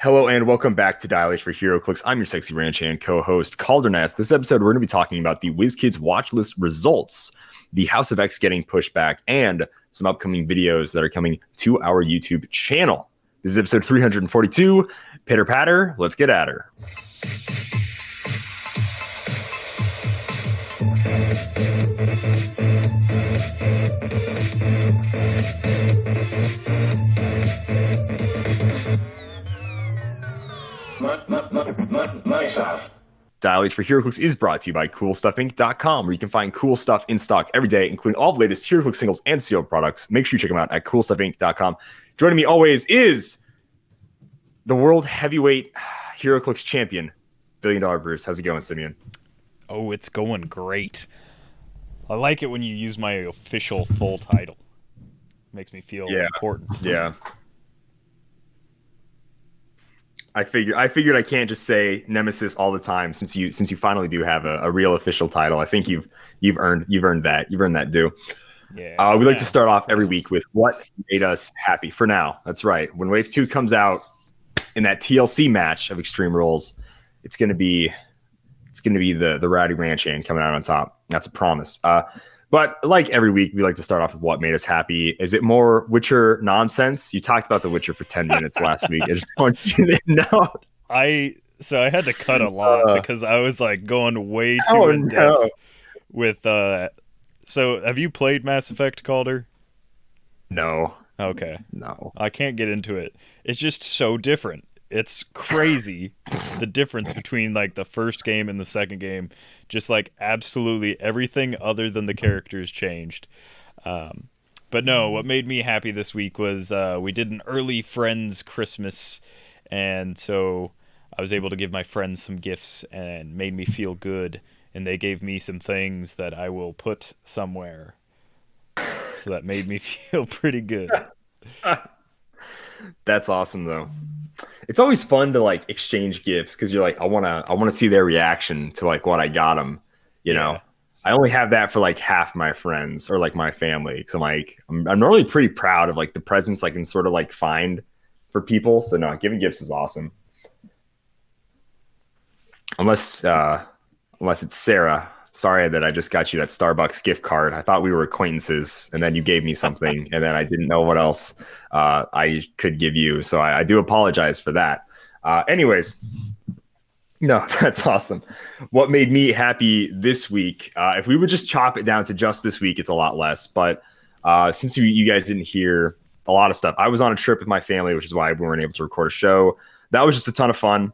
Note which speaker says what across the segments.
Speaker 1: Hello and welcome back to Dial H for Heroclix. I'm your sexy ranch hand co-host Kalder and Simeon. This episode, we're going to be talking about the WizKids watch list results, the House of X getting pushed back, and some upcoming videos that are coming to our YouTube channel. This is episode 342. Pitter patter, let's get at her. Dial H for Heroclix is brought to you by CoolStuffInc.com, where you can find cool stuff in stock every day, including all the latest Heroclix singles and sealed products. Make sure you check them out at CoolStuffInc.com. Joining me always is the world heavyweight Heroclix champion, $1 billion Bruce. How's it going, Simeon?
Speaker 2: Oh, it's going great. I like it when you use my official full title. Makes me feel important.
Speaker 1: Yeah. I figured I can't just say Nemesis all the time since you finally do have a real official title. I think you've earned that. You've earned that due.
Speaker 2: Yeah.
Speaker 1: We like to start off every week with what made us happy. For now, that's right. When Wave 2 comes out in that TLC match of Extreme Rules, it's gonna be the Rowdy Ranch hand coming out on top. That's a promise. But like every week, we like to start off with what made us happy. Is it more Witcher nonsense? You talked about The Witcher for 10 minutes last week. I just want you to know.
Speaker 2: So I had to cut a lot because I was like going way too in depth with. So have you played Mass Effect, Calder?
Speaker 1: No.
Speaker 2: Okay.
Speaker 1: No.
Speaker 2: I can't get into it. It's just so different. It's crazy the difference between like the first game and the second game. Just like absolutely everything other than the characters changed. But no, what made me happy this week was we did an early friends Christmas, and so I was able to give my friends some gifts and made me feel good, and they gave me some things that I will put somewhere. So that made me feel pretty good.
Speaker 1: That's awesome though. It's always fun to like exchange gifts because you're like, I want to see their reaction to like what I got them. You know, I only have that for like half my friends or like my family because I'm normally pretty proud of like the presents I can sort of like find for people. So no, giving gifts is awesome. Unless it's Sarah. Sorry that I just got you that Starbucks gift card. I thought we were acquaintances, and then you gave me something, and then I didn't know what else I could give you. So I do apologize for that. Anyways, no, that's awesome. What made me happy this week? If we would just chop it down to just this week, it's a lot less. But since you guys didn't hear a lot of stuff, I was on a trip with my family, which is why we weren't able to record a show. That was just a ton of fun.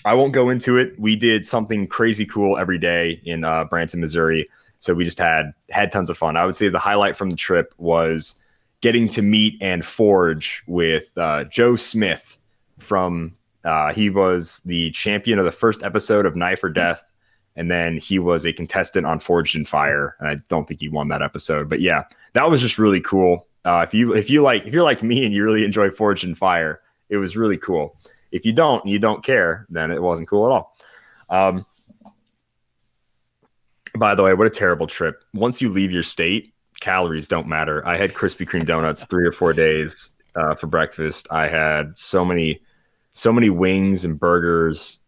Speaker 1: I won't go into it. We did something crazy cool every day in Branson, Missouri. So we just had tons of fun. I would say the highlight from the trip was getting to meet and forge with Joe Smith from he was the champion of the first episode of Knife or Death. And then he was a contestant on Forged in Fire. And I don't think he won that episode. But yeah, that was just really cool. If you're like me and you really enjoy Forged in Fire, it was really cool. If you don't, and you don't care, then it wasn't cool at all. By the way, what a terrible trip. Once you leave your state, calories don't matter. I had Krispy Kreme donuts 3 or 4 days for breakfast. I had so many wings and burgers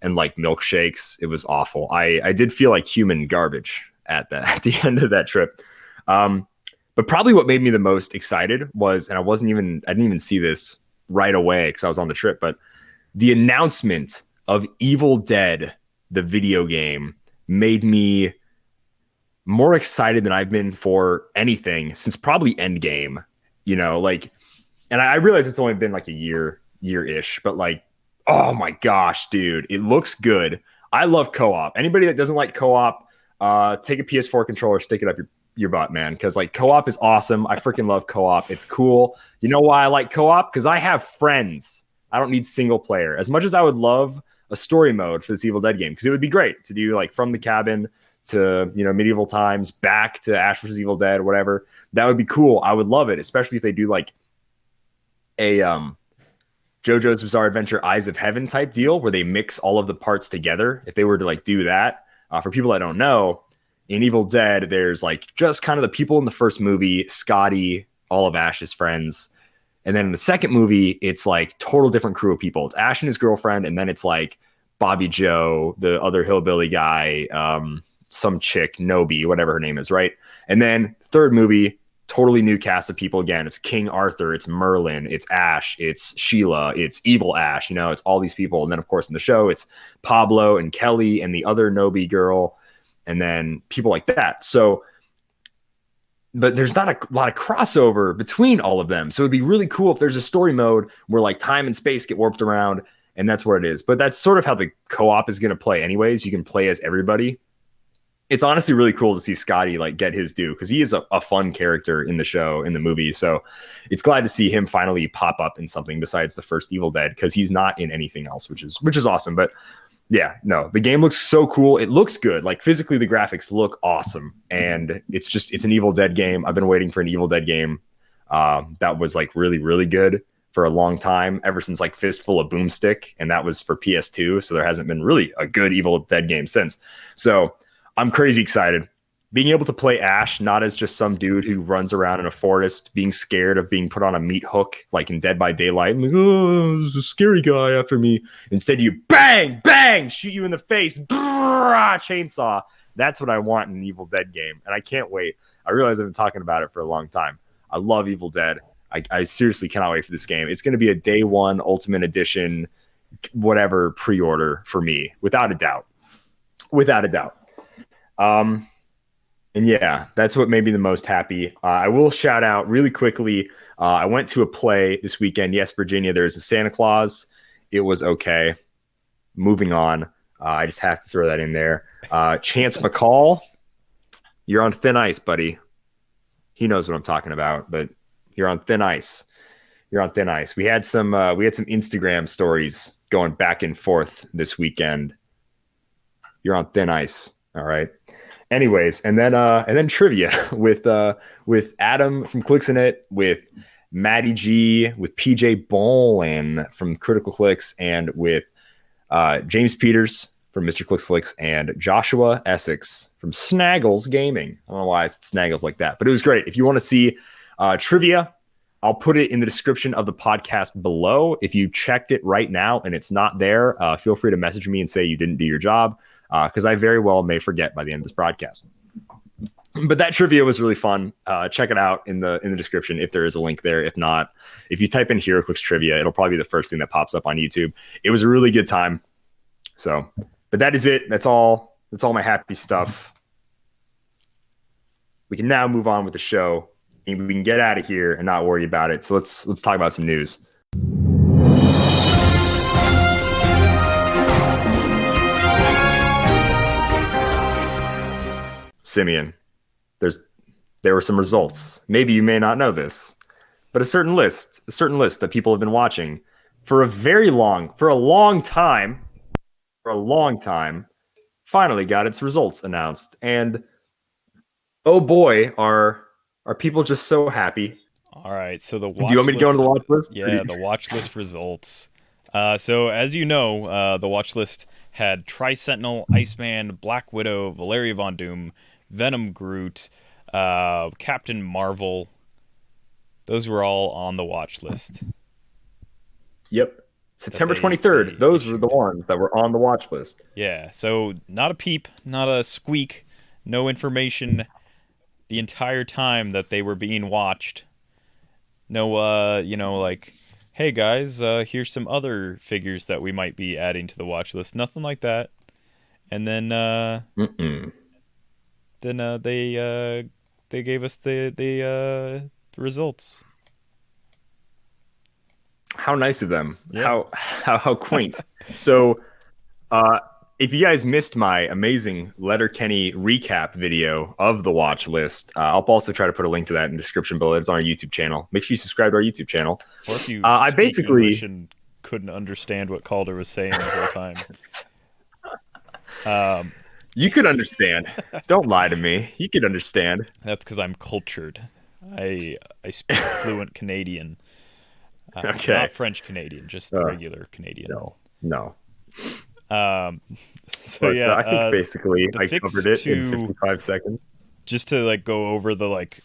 Speaker 1: and like milkshakes. It was awful. I did feel like human garbage at the end of that trip. But probably what made me the most excited was, and I didn't even see this right away because I was on the trip, but the announcement of Evil Dead, the video game, made me more excited than I've been for anything since probably Endgame, you know, like, and I realize it's only been like a year-ish, but like, oh my gosh, dude, it looks good. I love co-op. Anybody that doesn't like co-op, take a PS4 controller, stick it up your butt, man, because like co-op is awesome. I freaking love co-op. It's cool. You know why I like co-op? Because I have friends. I don't need single player. As much as I would love a story mode for this Evil Dead game, because it would be great to do like from the cabin to, you know, medieval times back to Ash vs. Evil Dead, whatever. That would be cool. I would love it, especially if they do like a JoJo's Bizarre Adventure Eyes of Heaven type deal where they mix all of the parts together. If they were to like do that, for people that don't know, in Evil Dead, there's like just kind of the people in the first movie, Scotty, all of Ash's friends. And then in the second movie, it's like total different crew of people. It's Ash and his girlfriend, and then it's like Bobby Joe, the other hillbilly guy, some chick, Nobi, whatever her name is, right? And then third movie, totally new cast of people again. It's King Arthur, it's Merlin, it's Ash, it's Sheila, it's Evil Ash, you know, it's all these people. And then, of course, in the show, it's Pablo and Kelly and the other Nobi girl, and then people like that. So, but there's not a lot of crossover between all of them. So it'd be really cool if there's a story mode where like time and space get warped around, and that's what it is. But that's sort of how the co-op is going to play anyways. You can play as everybody. It's honestly really cool to see Scotty like get his due, because he is a fun character in the show, in the movie. So it's glad to see him finally pop up in something besides the first Evil Dead, because he's not in anything else, which is awesome. But yeah, no, the game looks so cool. It looks good. Like physically, the graphics look awesome, and it's an Evil Dead game. I've been waiting for an Evil Dead game that was like really, really good for a long time, ever since like Fistful of Boomstick, and that was for PS2. So there hasn't been really a good Evil Dead game since. So I'm crazy excited. Being able to play Ash, not as just some dude who runs around in a forest being scared of being put on a meat hook, like in Dead by Daylight. I'm like, oh, there's a scary guy after me. Instead, you bang, bang, shoot you in the face, brrr, chainsaw. That's what I want in an Evil Dead game, and I can't wait. I realize I've been talking about it for a long time. I love Evil Dead. I seriously cannot wait for this game. It's going to be a day one Ultimate Edition, whatever, pre-order for me, without a doubt. Without a doubt. And yeah, that's what made me the most happy. I will shout out really quickly. I went to a play this weekend. Yes, Virginia, there's a Santa Claus. It was okay. Moving on. I just have to throw that in there. Chance McCall, you're on thin ice, buddy. He knows what I'm talking about, but you're on thin ice. You're on thin ice. We had some Instagram stories going back and forth this weekend. You're on thin ice. All right. Anyways, and then trivia with Adam from Clixinit, with Maddie G, with PJ Bolin from Critical Clicks, and with James Peters from Mr. Clix Flix, and Joshua Essex from Snaggles Gaming. I don't know why I said Snaggles like that, but it was great. If you want to see trivia, I'll put it in the description of the podcast below. If you checked it right now and it's not there, feel free to message me and say you didn't do your job, because I very well may forget by the end of this broadcast. But that trivia was really fun. Check it out in the description if there is a link there. If not, if you type in Heroclix trivia, it'll probably be the first thing that pops up on YouTube. It was a really good time. So, but that is it. That's all my happy stuff. We can now move on with the show, and we can get out of here and not worry about it. So let's talk about some news. Simeon, there were some results. Maybe you may not know this, but a certain list that people have been watching for a long time, finally got its results announced. And oh boy, are people just so happy.
Speaker 2: All right, so the watch
Speaker 1: Do you want me to go into the watch list?
Speaker 2: Yeah, the watch list results. So as you know, the watch list had Tri-Sentinel, Iceman, Black Widow, Valeria Von Doom, Venom, Groot, Captain Marvel. Those were all on the watch list.
Speaker 1: Yep. September 23rd. Those were the ones that were on the watch list.
Speaker 2: Yeah, so not a peep, not a squeak, no information the entire time that they were being watched. No, like, hey guys, here's some other figures that we might be adding to the watch list. Nothing like that. And then, they gave us the results.
Speaker 1: How nice of them.
Speaker 2: Yeah.
Speaker 1: How quaint. So, if you guys missed my amazing Letterkenny recap video of the watch list, I'll also try to put a link to that in the description below. It's on our YouTube channel. Make sure you subscribe to our YouTube channel.
Speaker 2: Or if you
Speaker 1: I basically
Speaker 2: English and couldn't understand what Calder was saying the whole time.
Speaker 1: You could understand. Don't lie to me. You could understand.
Speaker 2: That's because I'm cultured. I speak fluent Canadian.
Speaker 1: Okay.
Speaker 2: Not French Canadian, just regular Canadian.
Speaker 1: No.
Speaker 2: So yeah,
Speaker 1: I think basically I
Speaker 2: fix
Speaker 1: covered it in 55 seconds.
Speaker 2: Just to like go over the like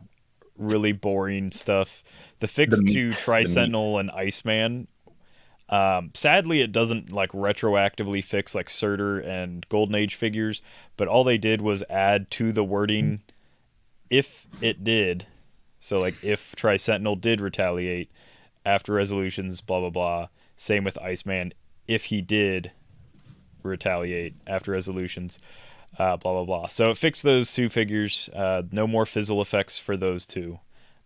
Speaker 2: really boring stuff. The
Speaker 1: The
Speaker 2: fix to
Speaker 1: meat, the meat.
Speaker 2: Tri-Sentinel and Iceman, sadly it doesn't like retroactively fix like Surtur and Golden Age figures, but all they did was add to the wording if it did. So like if Tri-Sentinel did retaliate after resolutions, blah blah blah. Same with Iceman, if he did retaliate after resolutions, blah blah blah. So it fixed those two figures. No more fizzle effects for those two.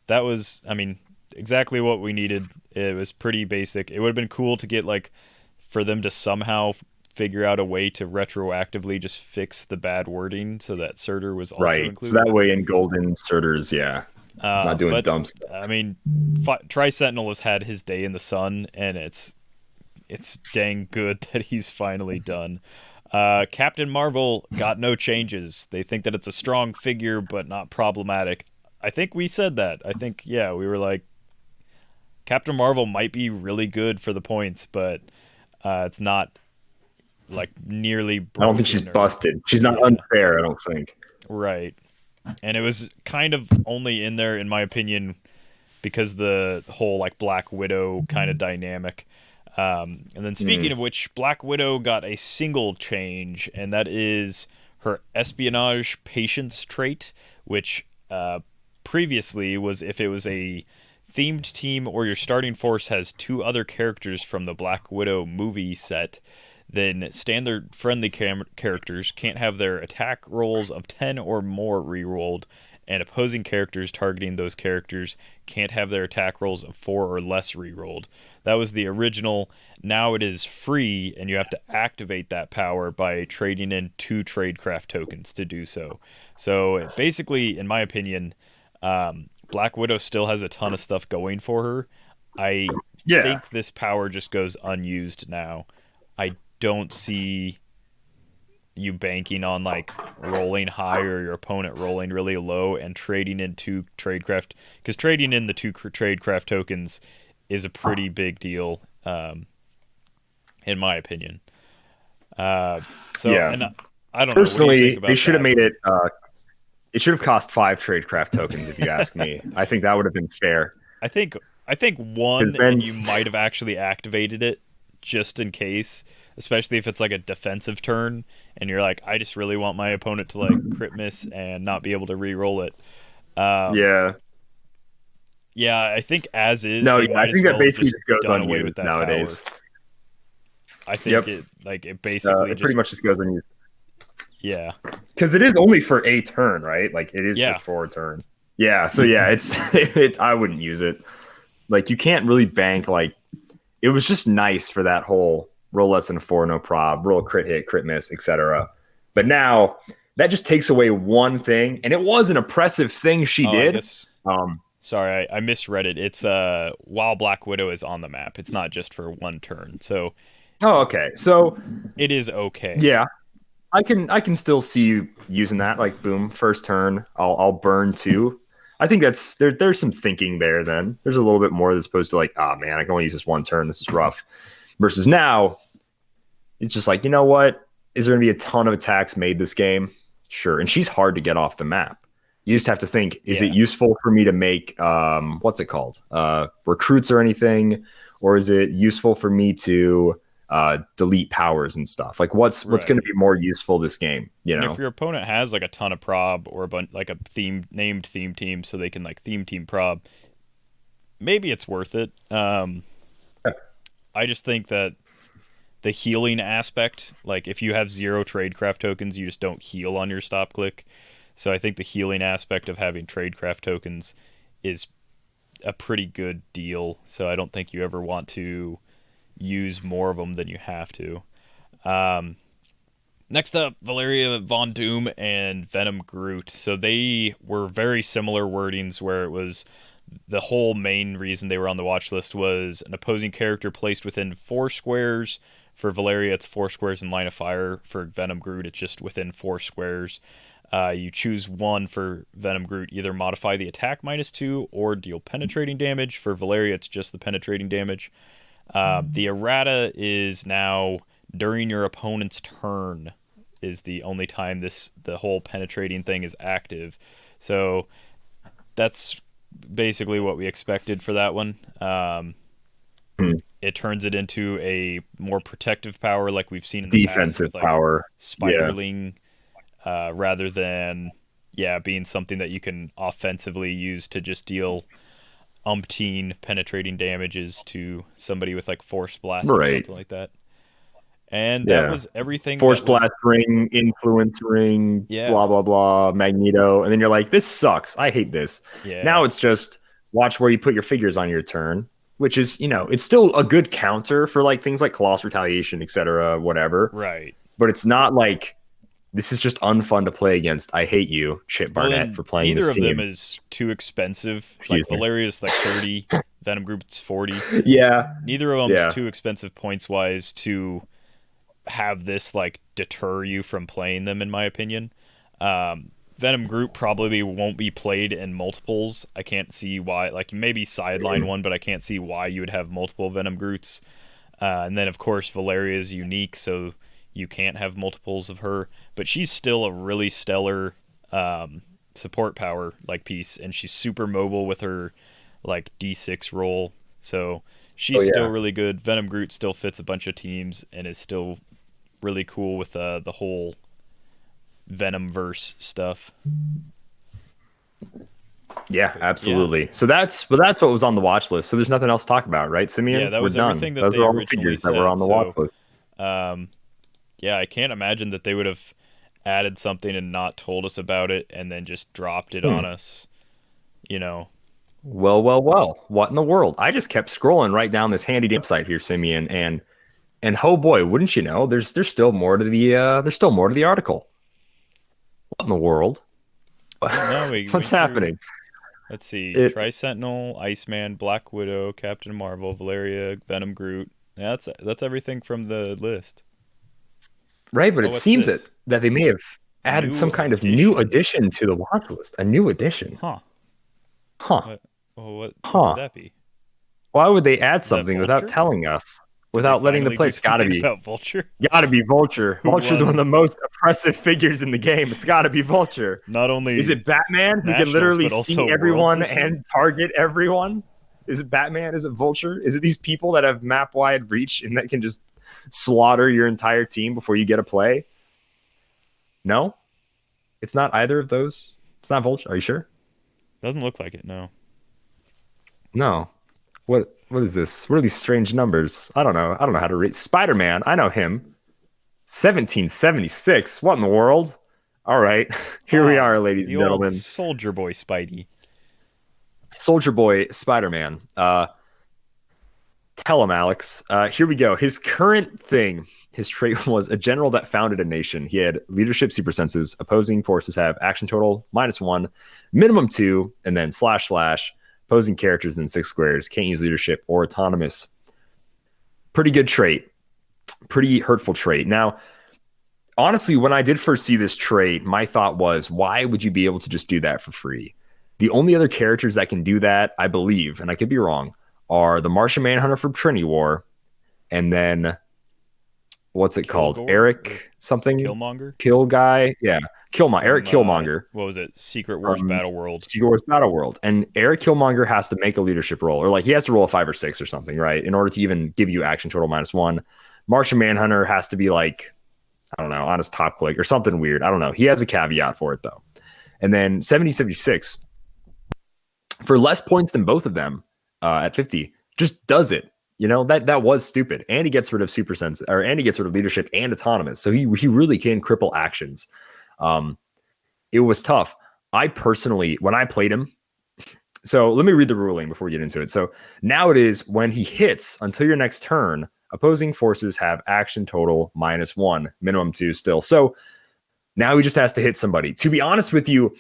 Speaker 2: That was, I mean, exactly what we needed. It was pretty basic. It would have been cool to get like for them to somehow figure out a way to retroactively just fix the bad wording so that Surtur was also
Speaker 1: Right. So
Speaker 2: included.
Speaker 1: that way in Golden Surters, yeah, not doing
Speaker 2: But
Speaker 1: dumb stuff.
Speaker 2: I mean, Tri Sentinel has had his day in the sun, and it's dang good that he's finally done. Captain Marvel got no changes. They think that it's a strong figure, but not problematic. I think we said that. I think, yeah, we were like, Captain Marvel might be really good for the points, but it's not like nearly
Speaker 1: I don't think she's
Speaker 2: broken or
Speaker 1: busted. She's not
Speaker 2: yeah,
Speaker 1: unfair, I don't think.
Speaker 2: right. And it was kind of only in there, in my opinion, because the whole like Black Widow kind of dynamic. And then speaking
Speaker 1: Mm.
Speaker 2: of which, Black Widow got a single change, and that is her espionage patience trait, which previously was if it was a themed team or your starting force has two other characters from the Black Widow movie set, then standard friendly characters can't have their attack rolls of 10 or more rerolled, and opposing characters targeting those characters can't have their attack rolls of 4 or less rerolled. That was the original. Now it is free, and you have to activate that power by trading in 2 tradecraft tokens to do so. So basically, in my opinion, Black Widow still has a ton of stuff going for her. I
Speaker 1: Yeah.
Speaker 2: think this power just goes unused now. I don't see you banking on like rolling high or your opponent rolling really low and trading in 2 tradecraft, because trading in the 2 tradecraft tokens is a pretty big deal, in my opinion. So
Speaker 1: Yeah.
Speaker 2: and I don't know, what do you think
Speaker 1: Personally, they
Speaker 2: about
Speaker 1: should have
Speaker 2: that?
Speaker 1: made it. It should have cost 5 tradecraft tokens, if you ask me. I think that would have been fair.
Speaker 2: I think
Speaker 1: Because
Speaker 2: one, and
Speaker 1: then,
Speaker 2: you might have actually activated it just in case, especially if it's like a defensive turn and you're like, I just really want my opponent to like crit miss and not be able to re-roll it. Um,
Speaker 1: yeah,
Speaker 2: yeah, I think as is
Speaker 1: no,
Speaker 2: they
Speaker 1: yeah, I
Speaker 2: might as
Speaker 1: think that
Speaker 2: well have
Speaker 1: basically
Speaker 2: just
Speaker 1: just goes
Speaker 2: done away with
Speaker 1: unused
Speaker 2: that power.
Speaker 1: nowadays.
Speaker 2: I think
Speaker 1: Yep,
Speaker 2: it basically
Speaker 1: it pretty
Speaker 2: just,
Speaker 1: much just goes unused
Speaker 2: yeah,
Speaker 1: because it is only for a turn, right? Like it is
Speaker 2: yeah,
Speaker 1: just for a turn. Yeah, so yeah, it's I wouldn't use it. Like you can't really bank. Like it was just nice for that whole roll less than a 4, no prob, roll crit hit, crit miss, etc. But now that just takes away one thing, and it was an oppressive thing she
Speaker 2: oh, I
Speaker 1: did.
Speaker 2: guess.
Speaker 1: Um,
Speaker 2: Sorry, I misread it. It's while Black Widow is on the map, it's not just for one turn, so
Speaker 1: oh, okay. So
Speaker 2: it is okay.
Speaker 1: yeah, I can still see you using that. Like boom, first turn, I'll burn 2. I think that's there's some thinking there. Then there's a little bit more as opposed to like, oh man, I can only use this one turn. This is rough. Versus now, it's just like, you know what? Is there going to be a ton of attacks made this game? Sure. And she's hard to get off the map. You just have to think, is it
Speaker 2: Yeah,
Speaker 1: useful for me to make, what's it called? Recruits or anything? Or is it useful for me to delete powers and stuff? Like what's going to
Speaker 2: right.
Speaker 1: be more useful this game, you
Speaker 2: And if
Speaker 1: know?
Speaker 2: your opponent has like a ton of prob or a bunch like a named theme team, so they can like theme team prob, maybe it's worth it. I just think that the healing aspect, like if you have 0 tradecraft tokens, you just don't heal on your stop click. So I think the healing aspect of having tradecraft tokens is a pretty good deal. So I don't think you ever want to use more of them than you have to. Um, Next up, Valeria Von Doom and Venom Groot. So they were very similar wordings where it was the whole main reason they were on the watch list was an opposing character placed within 4 squares. For Valeria, it's 4 squares in line of fire. For Venom Groot, it's just within 4 squares. You choose one for Venom Groot, either modify the attack -2 or deal penetrating damage. For Valeria, it's just the penetrating damage. The errata is now during your opponent's turn is the only time the whole penetrating thing is active. So that's basically what we expected for that one.
Speaker 1: Hmm.
Speaker 2: It turns it into a more protective power, like we've seen in the past
Speaker 1: Defensive
Speaker 2: with like
Speaker 1: power. Yeah.
Speaker 2: Spiderling, rather than being something that you can offensively use to just deal umpteen penetrating damages to somebody with like Force Blast or
Speaker 1: Right.
Speaker 2: something like that. And that
Speaker 1: Yeah.
Speaker 2: was everything
Speaker 1: Force
Speaker 2: that was
Speaker 1: blast ring, influence ring,
Speaker 2: yeah,
Speaker 1: blah blah blah, Magneto, and then you're like, this sucks. I hate this.
Speaker 2: yeah,
Speaker 1: Now it's just watch where you put your figures on your turn, which is it's still a good counter for like things like Colossal Retaliation, etc., whatever.
Speaker 2: right.
Speaker 1: But it's not like this is just unfun to play against. I hate you, Chip
Speaker 2: Well,
Speaker 1: Barnett,
Speaker 2: then
Speaker 1: for playing
Speaker 2: neither
Speaker 1: this
Speaker 2: of them
Speaker 1: team.
Speaker 2: is too expensive.
Speaker 1: Excuse
Speaker 2: Like
Speaker 1: me.
Speaker 2: Valeria's like 30, Venom Group's 40.
Speaker 1: Yeah,
Speaker 2: Neither of them's
Speaker 1: yeah.
Speaker 2: too expensive points wise to have this like deter you from playing them, in my opinion. Venom Group probably won't be played in multiples. I can't see why. Like maybe sideline one, but I can't see why you would have multiple Venom Groots. And then of course Valeria is unique, so you can't have multiples of her. But she's still a really stellar support power like piece, and she's super mobile with her like D6 roll. So
Speaker 1: Oh
Speaker 2: she's still
Speaker 1: yeah.
Speaker 2: really good. Venom Groot still fits a bunch of teams and is still really cool with the whole Venom verse stuff.
Speaker 1: Yeah,
Speaker 2: But yeah,
Speaker 1: absolutely. So that's what was on the watch list. So there's nothing else to talk about, right,
Speaker 2: yeah,
Speaker 1: Simeon?
Speaker 2: that
Speaker 1: We're
Speaker 2: was
Speaker 1: done.
Speaker 2: everything that
Speaker 1: Those
Speaker 2: they
Speaker 1: are all the
Speaker 2: originally
Speaker 1: figures that were
Speaker 2: said.
Speaker 1: on the watch
Speaker 2: So
Speaker 1: list.
Speaker 2: um, yeah, I can't imagine that they would have added something and not told us about it and then just dropped it
Speaker 1: Hmm.
Speaker 2: on us. You know,
Speaker 1: Well, well, well. What in the world? I just kept scrolling right down this handy website here, Simeon, and oh boy, wouldn't you know? There's still more to the article. What in the world?
Speaker 2: I don't know. We
Speaker 1: What's
Speaker 2: went through.
Speaker 1: happening?
Speaker 2: Let's see:
Speaker 1: It
Speaker 2: Tri Sentinel, Iceman, Black Widow, Captain Marvel, Valeria, Venom, Groot. Yeah, that's everything from the list.
Speaker 1: right, but
Speaker 2: Oh,
Speaker 1: it
Speaker 2: what's
Speaker 1: seems
Speaker 2: this?
Speaker 1: that they may have added
Speaker 2: New
Speaker 1: some kind of new
Speaker 2: edition.
Speaker 1: addition to the watch list. A new addition.
Speaker 2: Huh.
Speaker 1: Huh.
Speaker 2: What? Oh, what could
Speaker 1: Huh.
Speaker 2: that be?
Speaker 1: Why would they add
Speaker 2: Is that
Speaker 1: something without
Speaker 2: Vulture?
Speaker 1: telling us?
Speaker 2: Did they
Speaker 1: Without letting the
Speaker 2: finally do
Speaker 1: players? Gotta
Speaker 2: something
Speaker 1: be.
Speaker 2: about Vulture?
Speaker 1: Gotta be Vulture.
Speaker 2: Who
Speaker 1: Vulture's one of
Speaker 2: won
Speaker 1: the most oppressive figures in the game. It's gotta be Vulture.
Speaker 2: not
Speaker 1: Is
Speaker 2: only
Speaker 1: it Batman who can
Speaker 2: nationals
Speaker 1: literally
Speaker 2: but
Speaker 1: see
Speaker 2: also worlds
Speaker 1: everyone
Speaker 2: this year?
Speaker 1: and target everyone? Is it Batman? Is it Vulture? Is it these people that have map wide reach and that can just slaughter your entire team before you get a play? No, it's not either of those. It's not Vulture. Are you sure?
Speaker 2: Doesn't look like it. No.
Speaker 1: No. What is this? What are these strange numbers? I don't know. I don't know how to read. Spider-Man. I know him. 1776. What in the world? All right. Here we
Speaker 2: Ah,
Speaker 1: are, ladies
Speaker 2: the
Speaker 1: and
Speaker 2: old
Speaker 1: gentlemen.
Speaker 2: Soldier Boy Spidey.
Speaker 1: Soldier Boy Spider-Man. Tell him, Alex. Here we go. His current thing, his trait was a general that founded a nation. He had leadership super senses. Opposing forces have action total -1, minimum 2, and then // opposing characters in 6 squares. Can't use leadership or autonomous. Pretty good trait. Pretty hurtful trait. Now, honestly, when I did first see this trait, my thought was, why would you be able to just do that for free? The only other characters that can do that, I believe, and I could be wrong, are the Martian Manhunter from Trinity War, and then what's it called?
Speaker 2: Kilgore or
Speaker 1: Eric something?
Speaker 2: Killmonger
Speaker 1: Kill guy? Yeah. Eric
Speaker 2: from
Speaker 1: Killmonger
Speaker 2: what was it? Secret Wars
Speaker 1: from
Speaker 2: Battle World.
Speaker 1: Secret Wars Battle World. And Eric Killmonger has to make a leadership roll, or like he has to roll a 5 or 6 or something, right? In order to even give you action total -1. Martian Manhunter has to be like, I don't know, on his top click or something weird. I don't know. He has a caveat for it though. And then 7076 for less points than both of them at 50 just does it. That was stupid. And he gets rid of super sense, and he gets rid of leadership and autonomous. So he really can cripple actions. It was tough. I personally, when I played him, so let me read the ruling before we get into it. So now it is when he hits until your next turn, opposing forces have action total -1, minimum 2 still. So now he just has to hit somebody. To be honest with you,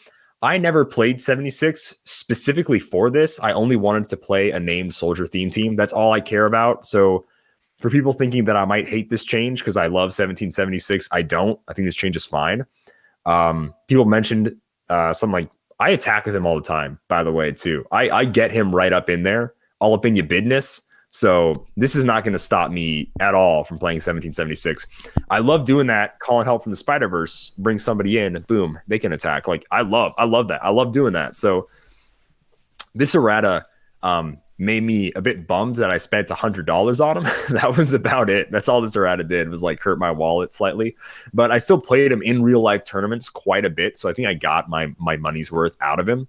Speaker 1: I never played 76 specifically for this. I only wanted to play a named soldier theme team. That's all I care about. So for people thinking that I might hate this change because I love 1776, I don't. I think this change is fine. People mentioned something like, I attack with him all the time, by the way, too. I get him right up in there, all up in your business. So this is not going to stop me at all from playing 1776. I love doing that, calling help from the Spider-Verse, bring somebody in, boom, they can attack. Like I love that. I love doing that. So This errata made me a bit bummed that I spent $100 on him. That was about it. That's all this errata did, was like hurt my wallet slightly. But I still played him in real life tournaments quite a bit, so I think I got my money's worth out of him.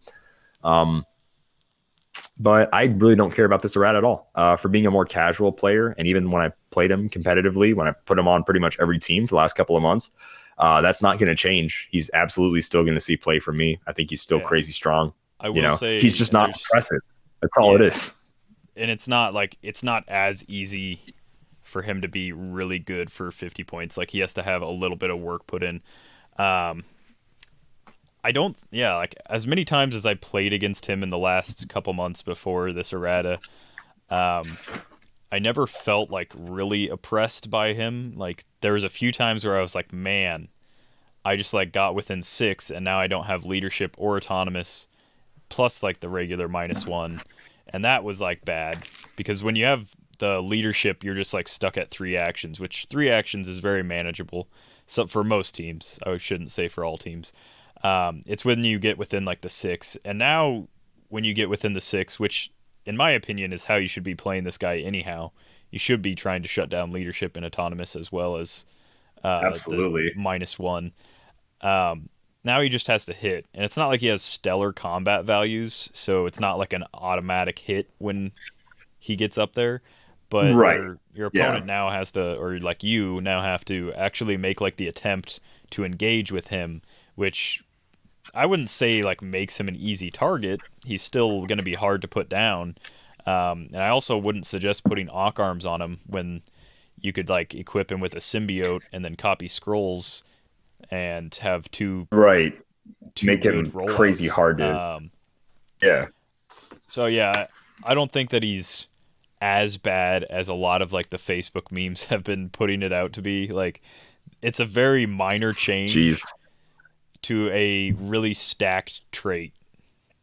Speaker 1: But I really don't care about this errata at all. For being a more casual player, and even when I played him competitively, when I put him on pretty much every team for the last couple of months, that's not going to change. He's absolutely still going to see play from me. I think he's still crazy strong.
Speaker 2: I will say
Speaker 1: he's just not impressive. That's all it is.
Speaker 2: And it's not as easy for him to be really good for 50 points. Like, he has to have a little bit of work put in. Like, as many times as I played against him in the last couple months before this errata, I never felt like really oppressed by him. Like, there was a few times where I was like, man, I just like got within 6 and now I don't have leadership or autonomous plus like the regular -1. And that was like bad, because when you have the leadership, you're just like stuck at 3 actions, which 3 actions is very manageable. So for most teams, I shouldn't say for all teams. It's when you get within like the 6, and now when you get within the 6, which in my opinion is how you should be playing this guy anyhow, you should be trying to shut down leadership and autonomous as well as
Speaker 1: absolutely
Speaker 2: the -1. Now he just has to hit, and it's not like he has stellar combat values, so it's not like an automatic hit when he gets up there. But your opponent now has to, or like you now have to actually make like the attempt to engage with him, which I wouldn't say like makes him an easy target. He's still going to be hard to put down. And I also wouldn't suggest putting Awk Arms on him when you could like equip him with a symbiote and then copy scrolls and have two
Speaker 1: make him crazy hard to
Speaker 2: So yeah, I don't think that he's as bad as a lot of like the Facebook memes have been putting it out to be. Like, it's a very minor change to a really stacked trait.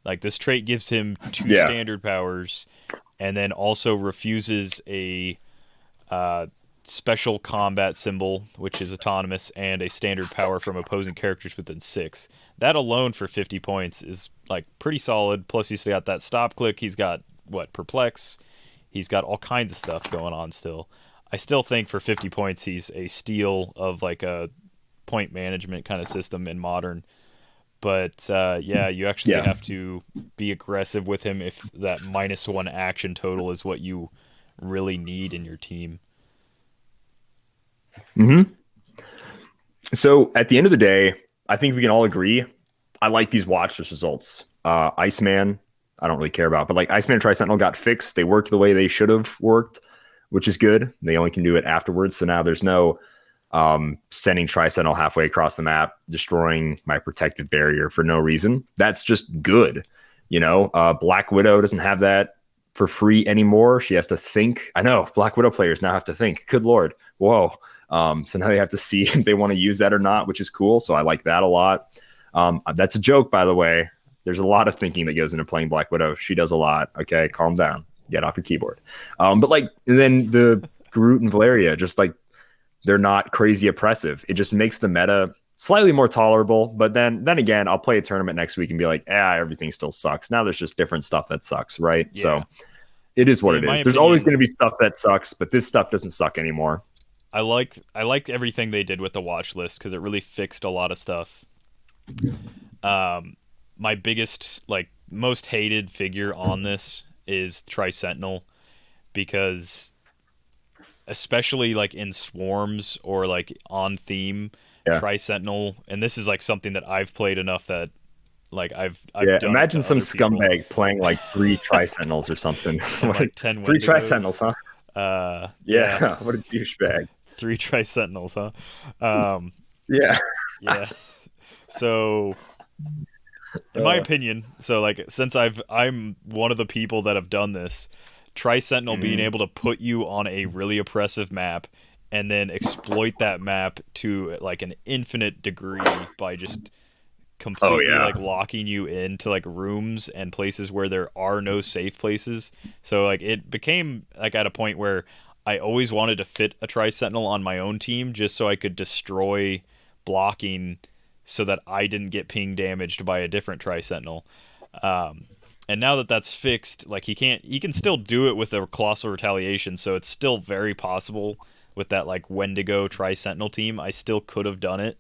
Speaker 2: Like, this trait gives him 2 standard powers and then also refuses a special combat symbol, which is autonomous, and a standard power from opposing characters within 6. That alone for 50 points is like pretty solid. Plus he's got that stop click. He's got perplex. He's got all kinds of stuff going on still. I still think for 50 points he's a steal of like a point management kind of system in Modern. But you actually have to be aggressive with him if that -1 action total is what you really need in your team.
Speaker 1: So at the end of the day, I think we can all agree, I like these watch list results. Iceman, I don't really care about, but like Iceman and Tri-Sentinel got fixed. They worked the way they should have worked, which is good. They only can do it afterwards. So now there's no sending Tri-Sentinel halfway across the map, destroying my protective barrier for no reason. That's just good. Black Widow doesn't have that for free anymore. She has to think. I know Black Widow players now have to think. Good Lord. Whoa. So now they have to see if they want to use that or not, which is cool. So I like that a lot. That's a joke, by the way. There's a lot of thinking that goes into playing Black Widow. She does a lot. Okay, calm down. Get off your keyboard. But like, and then the Groot and Valeria, just like, they're not crazy oppressive. It just makes the meta slightly more tolerable. But then again, I'll play a tournament next week and be like, everything still sucks. Now there's just different stuff that sucks, right? Yeah. So it is what it is. There's always going to be stuff that sucks, but this stuff doesn't suck anymore.
Speaker 2: I liked everything they did with the watch list because it really fixed a lot of stuff. My biggest, like, most hated figure on this is Tri-Sentinel, because especially like in swarms or like on theme, Tri-Sentinel, and this is like something that I've played enough that like I've done.
Speaker 1: Imagine some scumbag playing like 3 Tri-Sentinels or something.
Speaker 2: Like 10
Speaker 1: 3 Tri-Sentinels, huh? What a douchebag.
Speaker 2: 3 Tri-Sentinels, huh?
Speaker 1: Yeah.
Speaker 2: So, in my opinion, so like since I'm one of the people that have done this, Tri-Sentinel being able to put you on a really oppressive map and then exploit that map to like an infinite degree by just completely like locking you into like rooms and places where there are no safe places. So like it became like at a point where I always wanted to fit a Tri-Sentinel on my own team just so I could destroy blocking so that I didn't get ping damaged by a different Tri-Sentinel. And now that that's fixed, like he can still do it with a Colossal Retaliation, so it's still very possible with that like Wendigo Tri-Sentinel team. I still could have done it,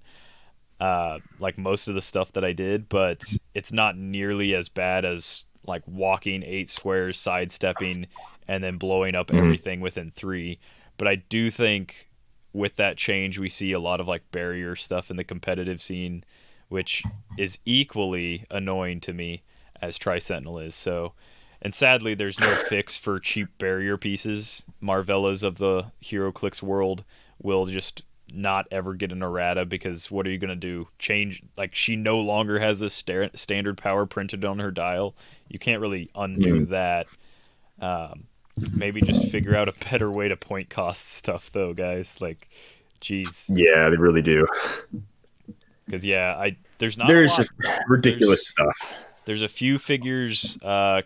Speaker 2: like most of the stuff that I did, but it's not nearly as bad as like walking 8 squares, sidestepping, and then blowing up everything within 3. But I do think with that change, we see a lot of like barrier stuff in the competitive scene, which is equally annoying to me as Tri-Sentinel is. So, and sadly, there's no fix for cheap barrier pieces. Marvellas of the Heroclix world will just not ever get an errata, because what are you going to do? Change, like, she no longer has this standard power printed on her dial. You can't really undo that. Maybe just figure out a better way to point cost stuff, though, guys. Like, jeez.
Speaker 1: Yeah, they really do.
Speaker 2: Because, yeah, there's
Speaker 1: just ridiculous stuff.
Speaker 2: There's a few figures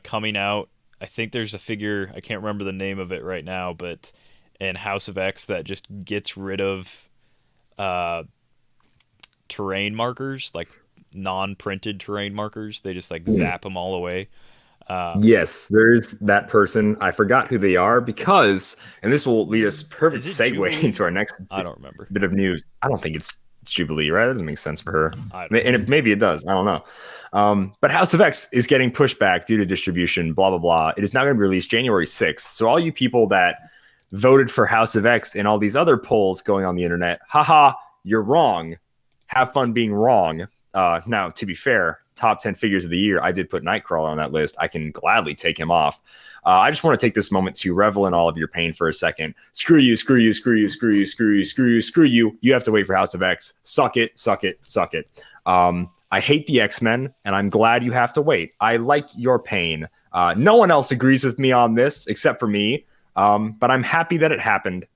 Speaker 2: coming out. I think there's a figure, I can't remember the name of it right now, but in House of X that just gets rid of terrain markers, like non-printed terrain markers. They just like zap them all away.
Speaker 1: Yes, there's that person. I forgot who they are because, and this will lead us perfect segue
Speaker 2: Jubilee?
Speaker 1: into our next
Speaker 2: I don't remember.
Speaker 1: bit of news. I don't think it's Jubilee, right? That doesn't make sense for her. Maybe it does. I don't know. But House of X is getting pushed back due to distribution, blah, blah, blah. It is now going to be released January 6th. So all you people that voted for House of X in all these other polls going on the internet, haha, you're wrong. Have fun being wrong. Now, to be fair, top 10 figures of the year, I did put Nightcrawler on that list. I can gladly take him off. I just want to take this moment to revel in all of your pain for a second. Screw you, screw you, screw you, screw you, screw you, screw you, screw you. You have to wait for House of X. Suck it, suck it, suck it. I hate the X-Men, and I'm glad you have to wait. I like your pain. No one else agrees with me on this except for me, but I'm happy that it happened,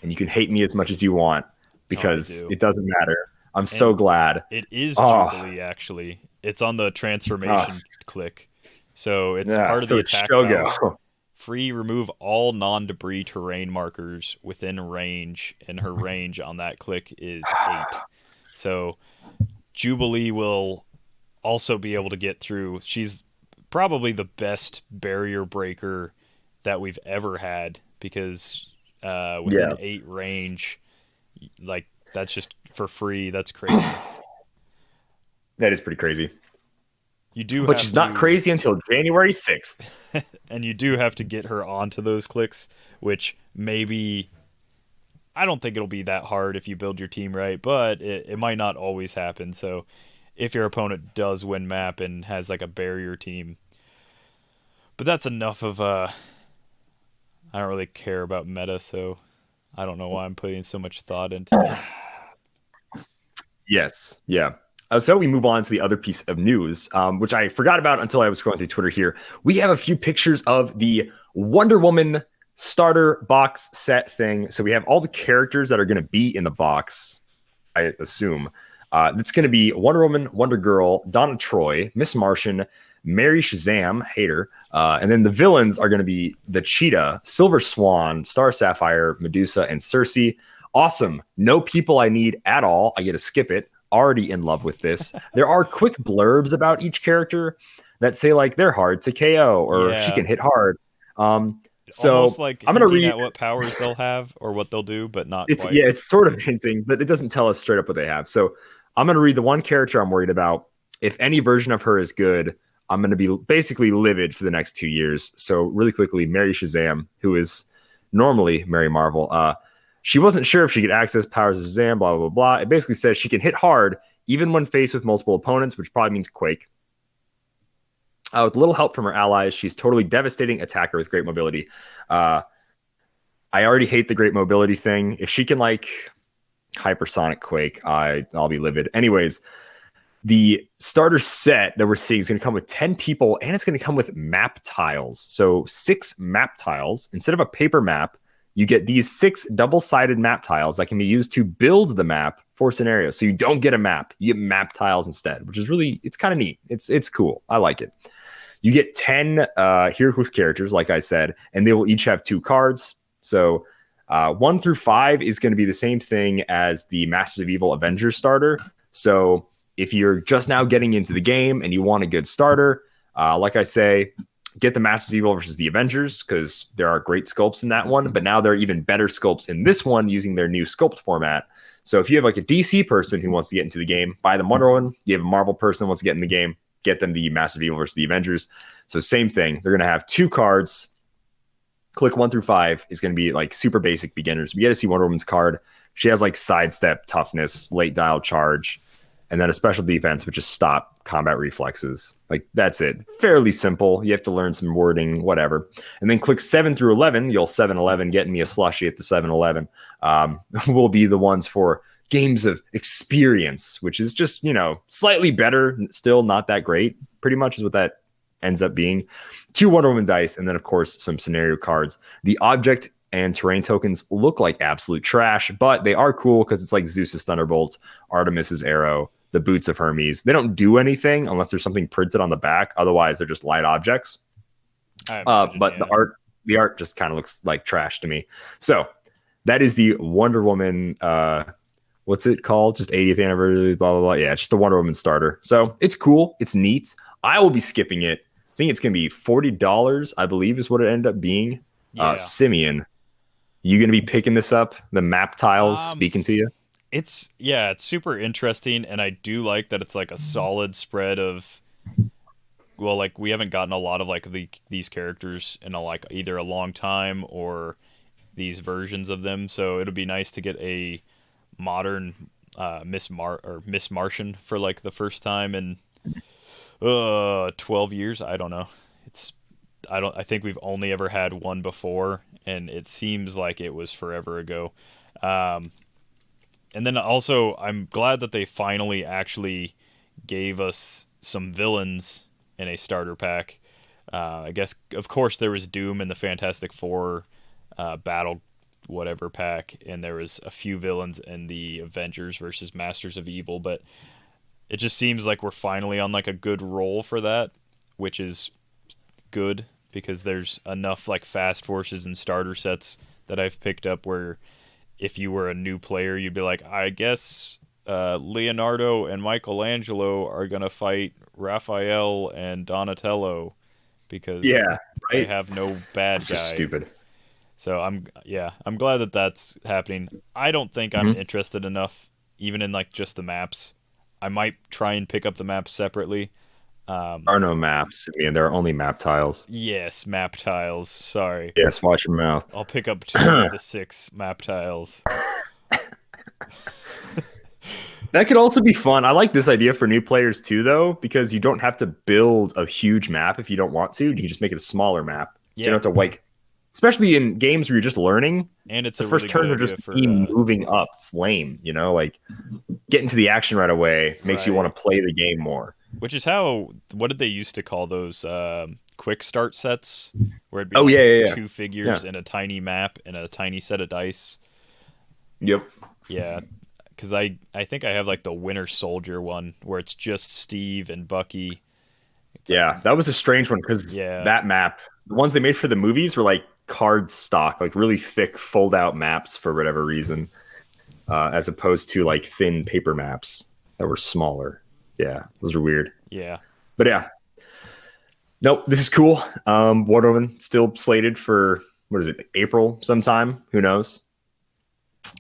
Speaker 1: and you can hate me as much as you want because it doesn't matter. I'm so glad.
Speaker 2: It is Jubilee, actually. It's on the transformation click. So it's part of the attack power. Free, remove all non-debris terrain markers within range, and her range on that click is 8. So Jubilee will also be able to get through. She's probably the best barrier breaker that we've ever had, because within 8 range, like, that's just for free. That's crazy.
Speaker 1: That is pretty crazy.
Speaker 2: You do,
Speaker 1: but she's not crazy until January 6th.
Speaker 2: And you do have to get her onto those clicks, which maybe, I don't think it'll be that hard if you build your team right, but it might not always happen. So if your opponent does win map and has like a barrier team. But that's enough of I don't really care about meta, so I don't know why I'm putting so much thought into it.
Speaker 1: Yes, yeah. So we move on to the other piece of news, which I forgot about until I was scrolling through Twitter here. We have a few pictures of the Wonder Woman starter box set thing. So we have all the characters that are going to be in the box, I assume. It's going to be Wonder Woman, Wonder Girl, Donna Troy, Miss Martian, Mary Shazam, hater, and then the villains are going to be the Cheetah, Silver Swan, Star Sapphire, Medusa, and Cersei. Awesome. No people I need at all. I get to skip it. Already in love with this. There are quick blurbs about each character that say like they're hard to KO or she can hit hard. So
Speaker 2: almost like
Speaker 1: I'm going to read
Speaker 2: at what powers they'll have or what they'll do, but not
Speaker 1: it's
Speaker 2: quite.
Speaker 1: Yeah, it's sort of hinting, but it doesn't tell us straight up what they have. So I'm going to read the one character I'm worried about. If any version of her is good, I'm going to be basically livid for the next 2 years. So really quickly, Mary Shazam, who is normally Mary Marvel, she wasn't sure if she could access powers of Shazam, blah, blah, blah, blah. It basically says she can hit hard even when faced with multiple opponents, which probably means Quake. With a little help from her allies, she's totally devastating attacker with great mobility. I already hate the great mobility thing. If she can, like, hypersonic Quake, I'll be livid. Anyways, the starter set that we're seeing is going to come with 10 people, and it's going to come with map tiles. So 6 map tiles. Instead of a paper map, you get these 6 double-sided map tiles that can be used to build the map for scenarios. So you don't get a map. You get map tiles instead, which is really, it's kind of neat. It's cool. I like it. You get 10 Heroclix characters, like I said, and they will each have 2 cards. So 1 through 5 is going to be the same thing as the Masters of Evil Avengers starter. So if you're just now getting into the game and you want a good starter, Like I say, get the Masters of Evil versus the Avengers because there are great sculpts in that one, but now there are even better sculpts in this one using their new sculpt format. So if you have like a DC person who wants to get into the game, buy the Wonder Woman. You have a Marvel person who wants to get in the game, get them the Masters of Evil versus the Avengers. So same thing. They're going to have 2 cards. Click 1 through 5 is going to be like super basic beginners. We get to see Wonder Woman's card. She has like sidestep, toughness, late dial charge, and then a special defense, which is stop combat reflexes. Like that's it. Fairly simple. You have to learn some wording, whatever. And then click 7 through 11. You'll 7-11 getting me a slushie at the 7-11. Will be the ones for games of experience, which is just, slightly better. Still not that great. Pretty much is what that ends up being. 2 Wonder Woman dice, and then of course some scenario cards. The object and terrain tokens look like absolute trash, but they are cool because it's like Zeus's Thunderbolt, Artemis's Arrow, the Boots of Hermes. They don't do anything unless there's something printed on the back. Otherwise, they're just light objects. But the art just kind of looks like trash to me. So that is the Wonder Woman. What's it called? Just 80th anniversary. Blah blah blah. Yeah, it's just the Wonder Woman starter. So it's cool. It's neat. I will be skipping it. I think it's going to be $40, I believe is what it ended up being.
Speaker 2: Yeah.
Speaker 1: Simeon, you going to be picking this up? The map tiles speaking to you?
Speaker 2: It's super interesting, and I do like that it's like a solid spread of, well, like we haven't gotten a lot of like these characters in either a long time or these versions of them, so it'll be nice to get a modern Miss Martian for like the first time in 12 years. I don't know. I think we've only ever had one before, and it seems like it was forever ago. And then also, I'm glad that they finally actually gave us some villains in a starter pack. I guess, of course, there was Doom in the Fantastic Four battle whatever pack, and there was a few villains in the Avengers versus Masters of Evil, but it just seems like we're finally on like a good roll for that, which is good because there's enough like fast forces and starter sets that I've picked up where if you were a new player, you'd be like, I guess Leonardo and Michelangelo are going to fight Raphael and Donatello because they have no bad
Speaker 1: That's
Speaker 2: guy.
Speaker 1: just stupid.
Speaker 2: So I'm glad that that's happening. I don't think I'm interested enough, even in like just the maps. I might try and pick up the maps separately.
Speaker 1: There are no maps. I mean, there are only map tiles.
Speaker 2: Yes, map tiles. Sorry.
Speaker 1: Yes, watch your mouth.
Speaker 2: I'll pick up 2 of the 6 map tiles.
Speaker 1: That could also be fun. I like this idea for new players too, though, because you don't have to build a huge map if you don't want to. You can just make it a smaller map. So you don't have to like, especially in games where you're just learning.
Speaker 2: And it's
Speaker 1: the
Speaker 2: a
Speaker 1: first
Speaker 2: really
Speaker 1: turn
Speaker 2: good
Speaker 1: are just
Speaker 2: idea for,
Speaker 1: moving up. It's lame, like getting to the action right away makes you want to play the game more.
Speaker 2: Which is what did they used to call those quick start sets? Where it'd be 2 figures and a tiny map and a tiny set of dice.
Speaker 1: Yep.
Speaker 2: Yeah, because I think I have like the Winter Soldier one where it's just Steve and Bucky.
Speaker 1: That was a strange one because that map, the ones they made for the movies were like card stock, like really thick fold out maps for whatever reason, as opposed to like thin paper maps that were smaller. Yeah, those are weird.
Speaker 2: Yeah.
Speaker 1: But yeah. Nope, this is cool. Wonder Woman still slated for, what is it, April sometime? Who knows?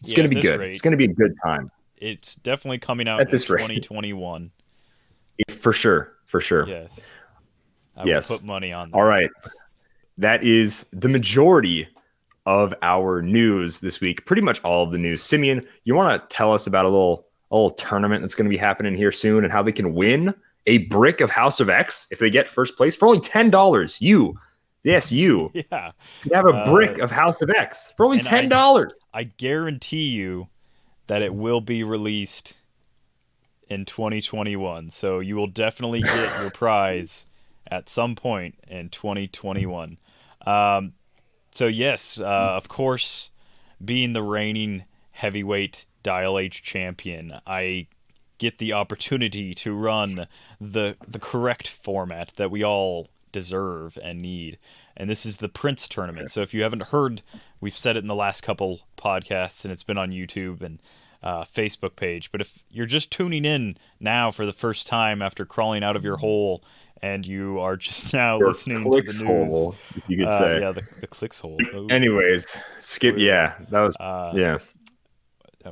Speaker 1: It's going to be good. It's going to be a good time.
Speaker 2: It's definitely coming out in 2021.
Speaker 1: For sure.
Speaker 2: Yes. I will put money on that.
Speaker 1: All right. That is the majority of our news this week. Pretty much all of the news. Simeon, you want to tell us about a little tournament that's going to be happening here soon and how they can win a brick of House of X if they get first place for only $10. You have a brick of House of X for only $10.
Speaker 2: I guarantee you that it will be released in 2021, so you will definitely get your prize at some point in 2021. So yes, of course, being the reigning heavyweight Dial H champion, I get the opportunity to run the correct format that we all deserve and need. And this is the Prince tournament. So if you haven't heard, we've said it in the last couple podcasts, and it's been on YouTube and Facebook page. But if you're just tuning in now for the first time after crawling out of your hole and you are just now
Speaker 1: Or
Speaker 2: listening to
Speaker 1: Clix
Speaker 2: the news.
Speaker 1: hole, if you could say.
Speaker 2: Yeah, the Clix hole. Oh,
Speaker 1: Anyways, skip.
Speaker 2: spoiler.
Speaker 1: Yeah, that was.
Speaker 2: Uh,
Speaker 1: Yeah,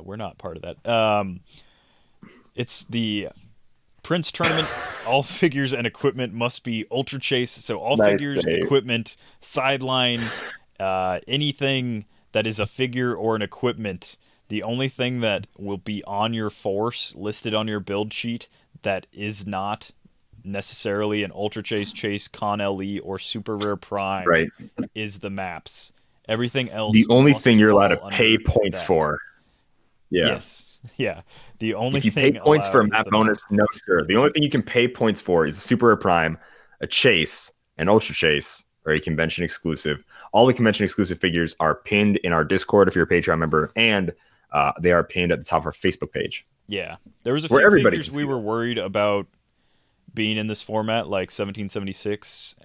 Speaker 2: we're not part of that. It's the Prince tournament. All figures and equipment must be Ultra Chase. So all
Speaker 1: nice
Speaker 2: figures,
Speaker 1: save.
Speaker 2: equipment, sideline, anything that is a figure or an equipment. The only thing that will be on your force listed on your build sheet that is not necessarily an Ultra Chase, Con LE, or Super Rare Prime
Speaker 1: Right.
Speaker 2: is the maps. Everything else.
Speaker 1: The only
Speaker 2: must
Speaker 1: thing you're allowed to
Speaker 2: fall
Speaker 1: pay
Speaker 2: under
Speaker 1: points
Speaker 2: that.
Speaker 1: for. Yeah.
Speaker 2: Yes. Yeah. The only
Speaker 1: If you pay
Speaker 2: thing
Speaker 1: points for a
Speaker 2: allowed is
Speaker 1: map
Speaker 2: the
Speaker 1: bonus,
Speaker 2: maps.
Speaker 1: no sir. The only thing you can pay points for is a Super Rare Prime, a Chase, an Ultra Chase, or a convention exclusive. All the convention exclusive figures are pinned in our Discord if you're a Patreon member, and they are pinned at the top of our Facebook page.
Speaker 2: Yeah. There was a
Speaker 1: Where
Speaker 2: few
Speaker 1: everybody
Speaker 2: figures
Speaker 1: can
Speaker 2: we
Speaker 1: see
Speaker 2: were
Speaker 1: them.
Speaker 2: worried about being in this format, like 1776.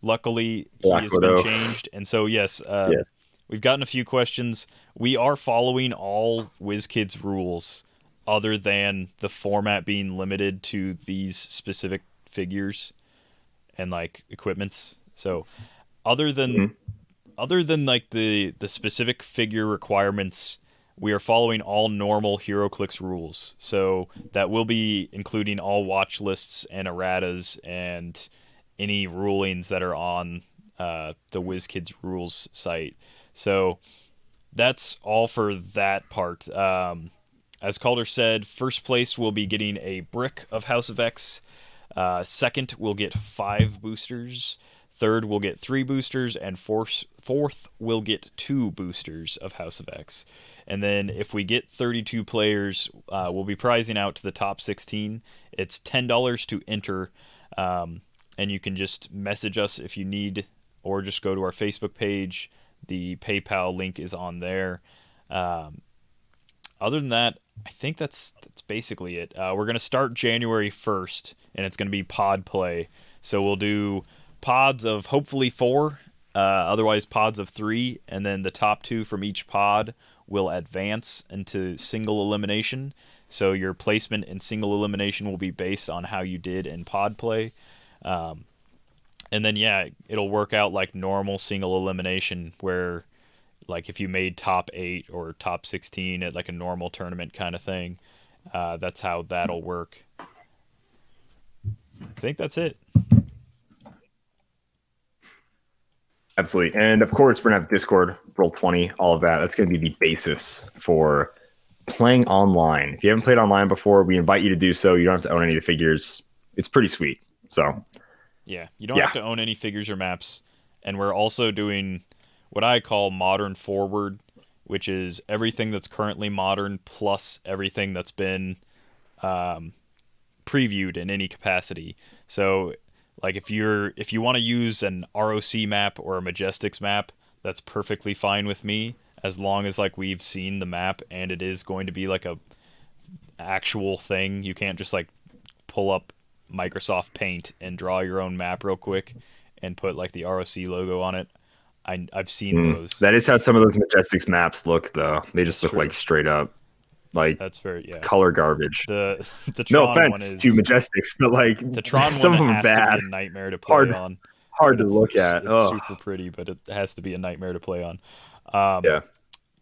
Speaker 2: Luckily, he
Speaker 1: Black
Speaker 2: has been
Speaker 1: Widow.
Speaker 2: changed. And so, yes,
Speaker 1: Yes.
Speaker 2: we've gotten a few questions. We are following all WizKids rules other than the format being limited to these specific figures and like equipments. So other than
Speaker 1: Mhm.
Speaker 2: other than like the specific figure requirements, we are following all normal Heroclix rules. So that will be including all watch lists and erratas and any rulings that are on the WizKids rules site. So that's all for that part. As Calder said, first place will be getting a brick of House of X. Second will get 5 boosters. Third will get 3 boosters, and fourth will get 2 boosters of House of X. And then if we get 32 players, we'll be prizing out to the top 16. It's $10 to enter, and you can just message us if you need, or just go to our Facebook page. The PayPal link is on there. Other than that, I think that's basically it. We're going to start January 1st, and it's going to be pod play. So we'll do pods of hopefully 4, otherwise pods of 3, and then the top 2 from each pod will advance into single elimination. So your placement in single elimination will be based on how you did in pod play. And then, yeah, it'll work out like normal single elimination where, like, if you made top 8 or top 16 at, like, a normal tournament kind of thing, that's how that'll work. I think that's it.
Speaker 1: Absolutely. And, of course, we're going to have Discord, Roll20, all of that. That's going to be the basis for playing online. If you haven't played online before, we invite you to do so. You don't have to own any of the figures. It's pretty sweet. So...
Speaker 2: yeah, you don't have to own any figures or maps. And we're also doing what I call Modern Forward, which is everything that's currently modern plus everything that's been previewed in any capacity. So, like, if you want to use an ROC map or a Majestics map, that's perfectly fine with me, as long as, like, we've seen the map and it is going to be like a actual thing. You can't just, like, pull up Microsoft Paint and draw your own map real quick and put like the ROC logo on it. I've seen those.
Speaker 1: That is how some of those Majestics maps look, though. They just look like straight up, like,
Speaker 2: that's very
Speaker 1: color garbage.
Speaker 2: The Tron
Speaker 1: no
Speaker 2: one
Speaker 1: offense
Speaker 2: is
Speaker 1: to Majestics, but like
Speaker 2: the Tron
Speaker 1: some
Speaker 2: one
Speaker 1: of them
Speaker 2: has
Speaker 1: are bad.
Speaker 2: to be a nightmare to play on.
Speaker 1: Hard to look at.
Speaker 2: It's super pretty, but it has to be a nightmare to play on.
Speaker 1: Yeah.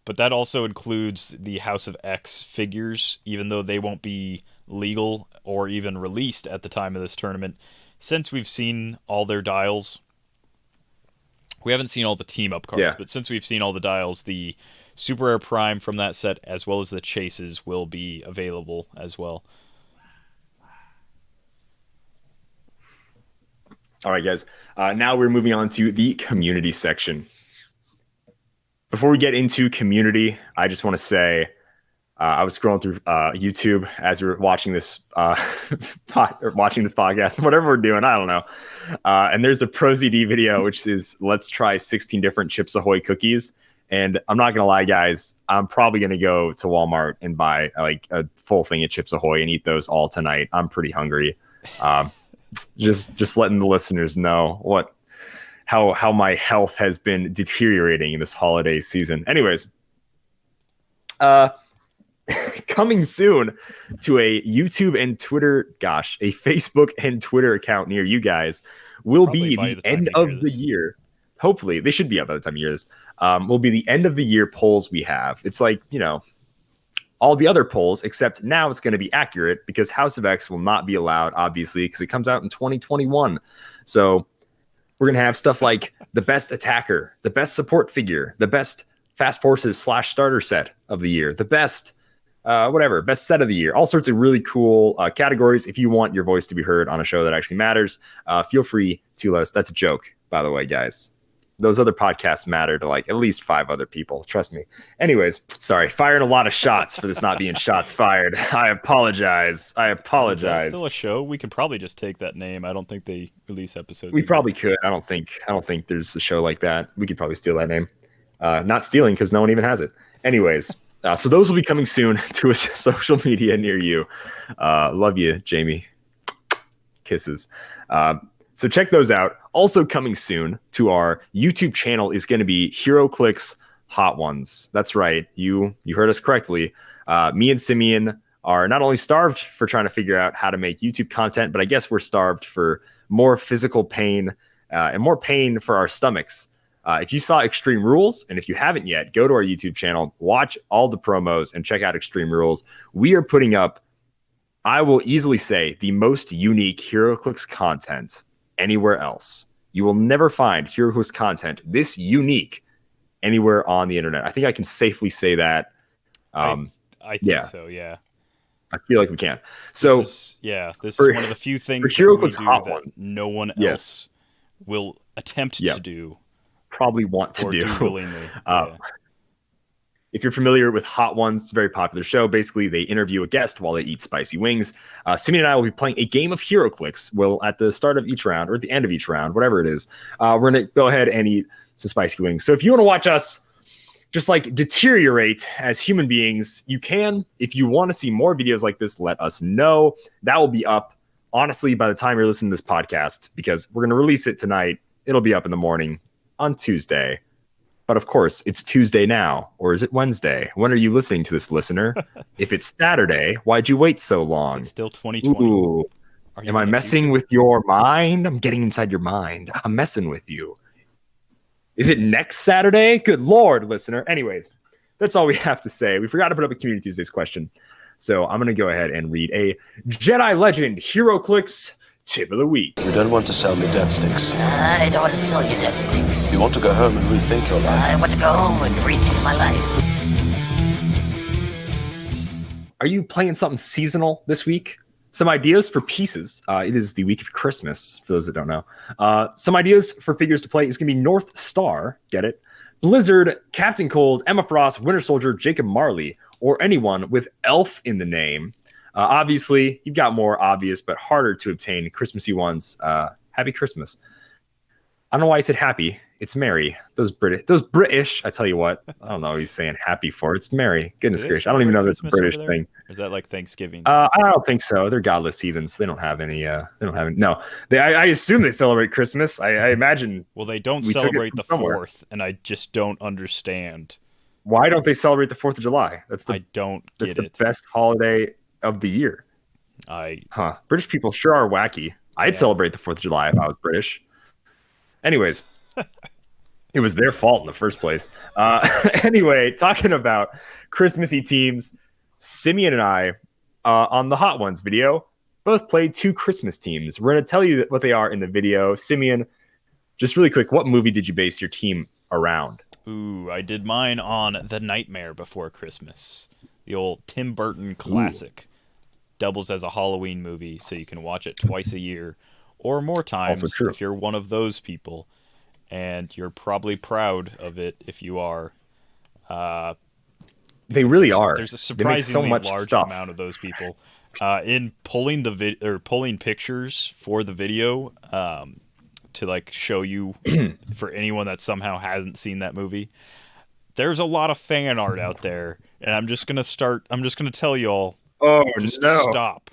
Speaker 2: But that also includes the House of X figures, even though they won't be legal or even released at the time of this tournament. Since we've seen all their dials, we haven't seen all the team-up cards, but since we've seen all the dials, the Super Rare Prime from that set, as well as the Chases, will be available as well.
Speaker 1: All right, guys. Now we're moving on to the community section. Before we get into community, I just want to say I was scrolling through YouTube as we were watching this watching this podcast, whatever we're doing, I don't know. And there's a ProZD video, which is let's try 16 different Chips Ahoy cookies. And I'm not gonna lie, guys, I'm probably gonna go to Walmart and buy like a full thing of Chips Ahoy and eat those all tonight. I'm pretty hungry. Just letting the listeners know how my health has been deteriorating in this holiday season. Anyways, coming soon to a YouTube and Twitter, a Facebook and Twitter account near you guys will be the end of the year. Hopefully, they should be up by the time you hear this. Will be the end of the year polls we have. It's like, all the other polls, except now it's going to be accurate because House of X will not be allowed, obviously, because it comes out in 2021. So we're going to have stuff like the best attacker, the best support figure, the best Fast Forces / starter set of the year, the best best set of the year, all sorts of really cool categories. If you want your voice to be heard on a show that actually matters, feel free to let us. That's a joke, by the way, guys. Those other podcasts matter to like at least 5 other people. Trust me. Anyways, sorry, firing a lot of shots for this not being shots fired. I apologize.
Speaker 2: Is that still a show? We could probably just take that name. I don't think they release episodes.
Speaker 1: We probably could. I don't think there's a show like that. We could probably steal that name. Not stealing because no one even has it. Anyways, so those will be coming soon to a social media near you. Love you, Jamie. Kisses. So check those out. Also coming soon to our YouTube channel is going to be Heroclix Hot Ones. That's right. You heard us correctly. Me and Simeon are not only starved for trying to figure out how to make YouTube content, but I guess we're starved for more physical pain and more pain for our stomachs. If you saw Extreme Rules, and if you haven't yet, go to our YouTube channel, watch all the promos, and check out Extreme Rules. We are putting up, I will easily say, the most unique Heroclix content anywhere else. You will never find Heroclix content this unique anywhere on the internet. I think I can safely say that.
Speaker 2: I think so, yeah.
Speaker 1: I feel like we can. So
Speaker 2: this is one of the few things that
Speaker 1: Heroclix
Speaker 2: we do
Speaker 1: Hot
Speaker 2: that
Speaker 1: Ones,
Speaker 2: no one else will attempt to do.
Speaker 1: Probably want to do.
Speaker 2: Willingly.
Speaker 1: If you're familiar with Hot Ones, it's a very popular show. Basically, they interview a guest while they eat spicy wings. Simeon and I will be playing a game of Heroclix. Well, at the start of each round or at the end of each round, whatever it is, we're going to go ahead and eat some spicy wings. So if you want to watch us just like deteriorate as human beings, you can. If you want to see more videos like this, let us know. That will be up, honestly, by the time you're listening to this podcast, because we're going to release it tonight. It'll be up in the morning on Tuesday. But of course, it's Tuesday now, or is it Wednesday? When are you listening to this, listener? If it's Saturday, why'd you wait so long?
Speaker 2: It's still 2020.
Speaker 1: Ooh. Am I messing with your mind? I'm getting inside your mind. I'm messing with you. Is it next Saturday? Good Lord, listener. Anyways, that's all we have to say. We forgot to put up a Community Tuesdays question. So I'm going to go ahead and read a Jedi Legend Heroclix Tip of the Week.
Speaker 3: You don't want to sell me death sticks.
Speaker 4: I don't want to sell you death sticks.
Speaker 3: You want to go home and rethink your life.
Speaker 4: I want to go home and rethink my life.
Speaker 1: Are you playing something seasonal this week? Some ideas for pieces. It is the week of Christmas, for those that don't know. Some ideas for figures to play is going to be North Star, get it? Blizzard, Captain Cold, Emma Frost, Winter Soldier, Jacob Marley, or anyone with Elf in the name. Obviously, you've got more obvious but harder to obtain Christmassy ones. Happy Christmas. I don't know why I said happy. It's merry. Those British, I tell you what. I don't know what he's saying happy for. It's merry. Goodness gracious. I don't even know that's a British thing.
Speaker 2: Or is that like Thanksgiving?
Speaker 1: I don't think so. They're godless heathens. They don't have any. No. I assume they celebrate Christmas. I imagine.
Speaker 2: Well, they don't celebrate the 4th, and I just don't understand.
Speaker 1: Why don't they celebrate the 4th of July? That's the best holiday of the year. British people sure are wacky. I'd celebrate the 4th of July if I was British. Anyways, it was their fault in the first place. Anyway, talking about Christmassy teams, Simeon and I, on the Hot Ones video, both played 2 Christmas teams. We're going to tell you what they are in the video. Simeon, just really quick, what movie did you base your team around?
Speaker 2: Ooh, I did mine on The Nightmare Before Christmas, the old Tim Burton classic. Doubles as a Halloween movie, so you can watch it twice a year or more times if you're one of those people. And you're probably proud of it if you are.
Speaker 1: They really are.
Speaker 2: There's a surprisingly large amount of those people. In pulling pulling pictures for the video to like show you for anyone that somehow hasn't seen that movie, there's a lot of fan art out there, and I'm just gonna tell y'all. Stop.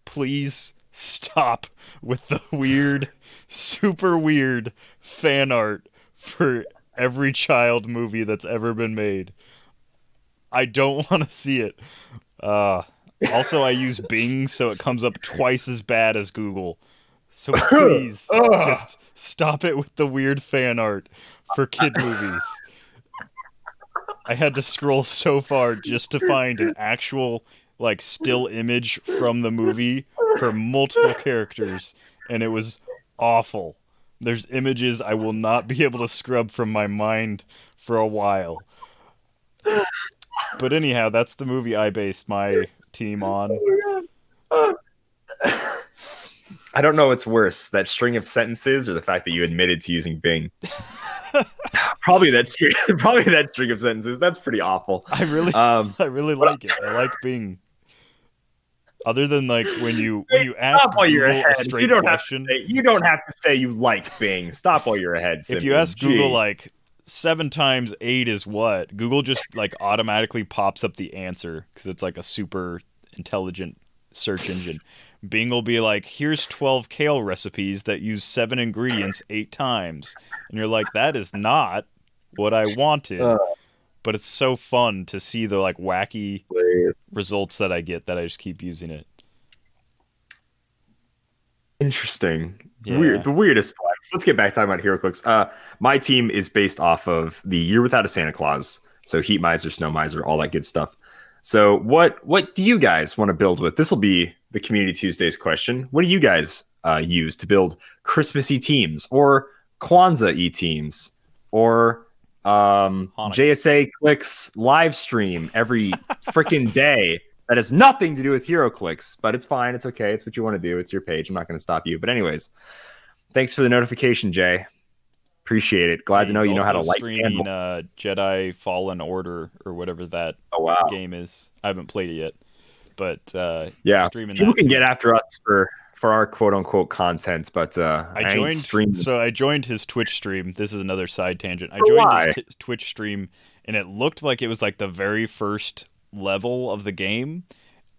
Speaker 2: Please stop with the weird, super weird fan art for every child movie that's ever been made. I don't want to see it. Also, I use Bing, so it comes up twice as bad as Google. So please, just stop it with the weird fan art for kid movies. I had to scroll so far just to find an actual, like, still image from the movie for multiple characters, and it was awful. There's images I will not be able to scrub from my mind for a while. But anyhow, that's the movie I based my team on.
Speaker 1: I don't know what's worse, that string of sentences or the fact that you admitted to using Bing. Probably that string of sentences. That's pretty awful.
Speaker 2: I really like it. I like Bing. Other than like when you ask
Speaker 1: Stop while you're
Speaker 2: Google
Speaker 1: ahead.
Speaker 2: a straight
Speaker 1: You don't
Speaker 2: question.
Speaker 1: have to say you like Bing. Stop while you're ahead.
Speaker 2: If you ask Google like 7 times 8 is what, Google just like automatically pops up the answer because it's like a super intelligent search engine. Bing will be like, here's 12 kale recipes that use 7 ingredients 8 times. And you're like, that is not what I wanted. But it's so fun to see the like wacky results that I get that I just keep using it.
Speaker 1: Interesting.
Speaker 2: Yeah.
Speaker 1: Weird. The weirdest flex. Let's get back to talking about HeroClix. My team is based off of the Year Without a Santa Claus. So Heat Miser, Snow Miser, all that good stuff. So what do you guys want to build with? This will be the Community Tuesdays question. What do you guys use to build Christmassy teams or Kwanzaa-y teams or JSA Clix live stream every freaking day that has nothing to do with HeroClix, but it's fine. It's okay. It's what you want to do. It's your page. I'm not going to stop you. But anyways, thanks for the notification, Jay. Appreciate it. Glad to know you know how to light
Speaker 2: streaming
Speaker 1: candles.
Speaker 2: Jedi Fallen Order or whatever that game is. I haven't played it yet, but
Speaker 1: yeah,
Speaker 2: streaming
Speaker 1: people
Speaker 2: that
Speaker 1: can
Speaker 2: too.
Speaker 1: get after us for our quote unquote content, but I
Speaker 2: joined his Twitch stream. This is another side tangent. I
Speaker 1: For
Speaker 2: joined
Speaker 1: why?
Speaker 2: his Twitch stream, and it looked like it was like the very first level of the game.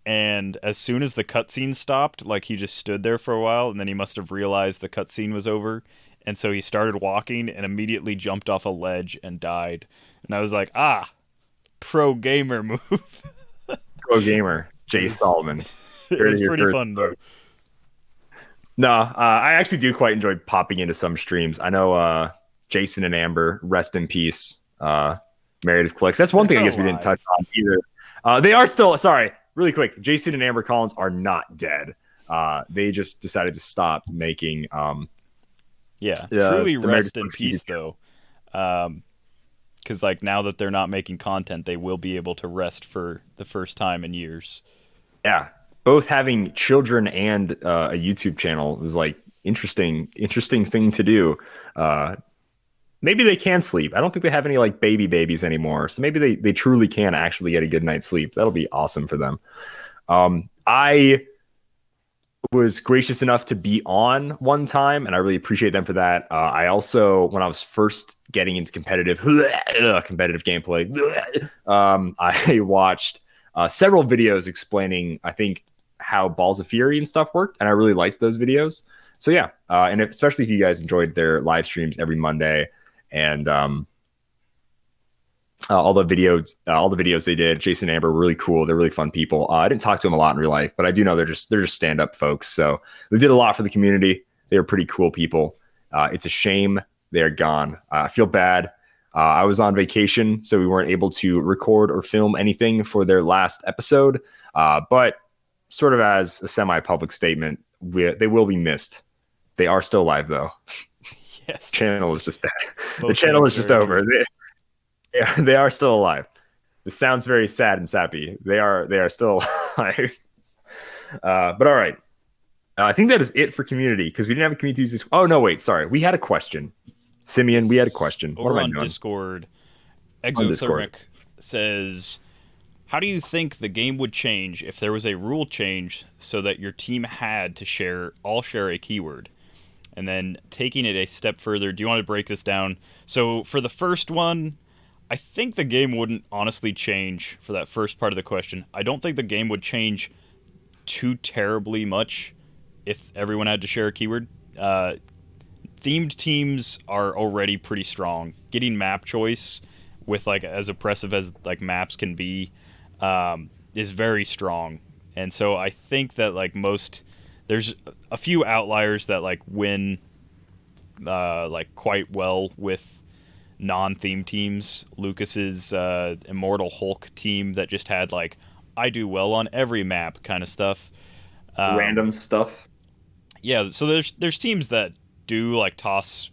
Speaker 2: And as soon as the cutscene stopped, like he just stood there for a while, and then he must have realized the cutscene was over. And so he started walking and immediately jumped off a ledge and died. And I was like, pro gamer move.
Speaker 1: Pro gamer, Jay Solomon.
Speaker 2: It was pretty fun, though.
Speaker 1: No, I actually do quite enjoy popping into some streams. I know Jason and Amber, rest in peace, married with Clix. That's one thing I guess we didn't touch on either. They are still, sorry, really quick, Jason and Amber Collins are not dead. They just decided to stop making...
Speaker 2: truly rest in peace, though. Because like now that they're not making content, they will be able to rest for the first time in years.
Speaker 1: Yeah, both having children and a YouTube channel was like interesting thing to do. Maybe they can sleep. I don't think they have any like babies anymore, so maybe they truly can actually get a good night's sleep. That'll be awesome for them. I was gracious enough to be on one time, and I really appreciate them for that. I also, when I was first getting into competitive gameplay, I watched several videos explaining, I think, how Balls of Fury and stuff worked, and I really liked those videos. So yeah, and especially if you guys enjoyed their live streams every Monday, and all the videos they did. Jason and Amber were really cool. They're really fun people. I didn't talk to them a lot in real life, but I do know they're just stand-up folks. So they did a lot for the community. They were pretty cool people. It's a shame they're gone. I feel bad. I was on vacation, so we weren't able to record or film anything for their last episode. But sort of as a semi-public statement, they will be missed. They are still alive, though.
Speaker 2: Yes.
Speaker 1: The channel is just dead. The channel is just over. They are still alive. This sounds very sad and sappy. They are still alive. But all right. I think that is it for community, because we didn't have a community Tuesday. Oh, no, wait. Sorry. We had a question. Simeon, we had a question.
Speaker 2: Over
Speaker 1: what am
Speaker 2: on
Speaker 1: I doing?
Speaker 2: Discord, Exothermic says, how do you think the game would change if there was a rule change so that your team had to all share a keyword? And then taking it a step further, do you want to break this down? So for the first one, I think the game wouldn't honestly change for that first part of the question. I don't think the game would change too terribly much if everyone had to share a keyword. Themed teams are already pretty strong. Getting map choice with like as oppressive as like maps can be, is very strong, and so I think that like there's a few outliers that like win like quite well with non-theme teams. Lucas's Immortal Hulk team that just had like I do well on every map kind of stuff.
Speaker 1: Random stuff.
Speaker 2: Yeah, so there's teams that do like toss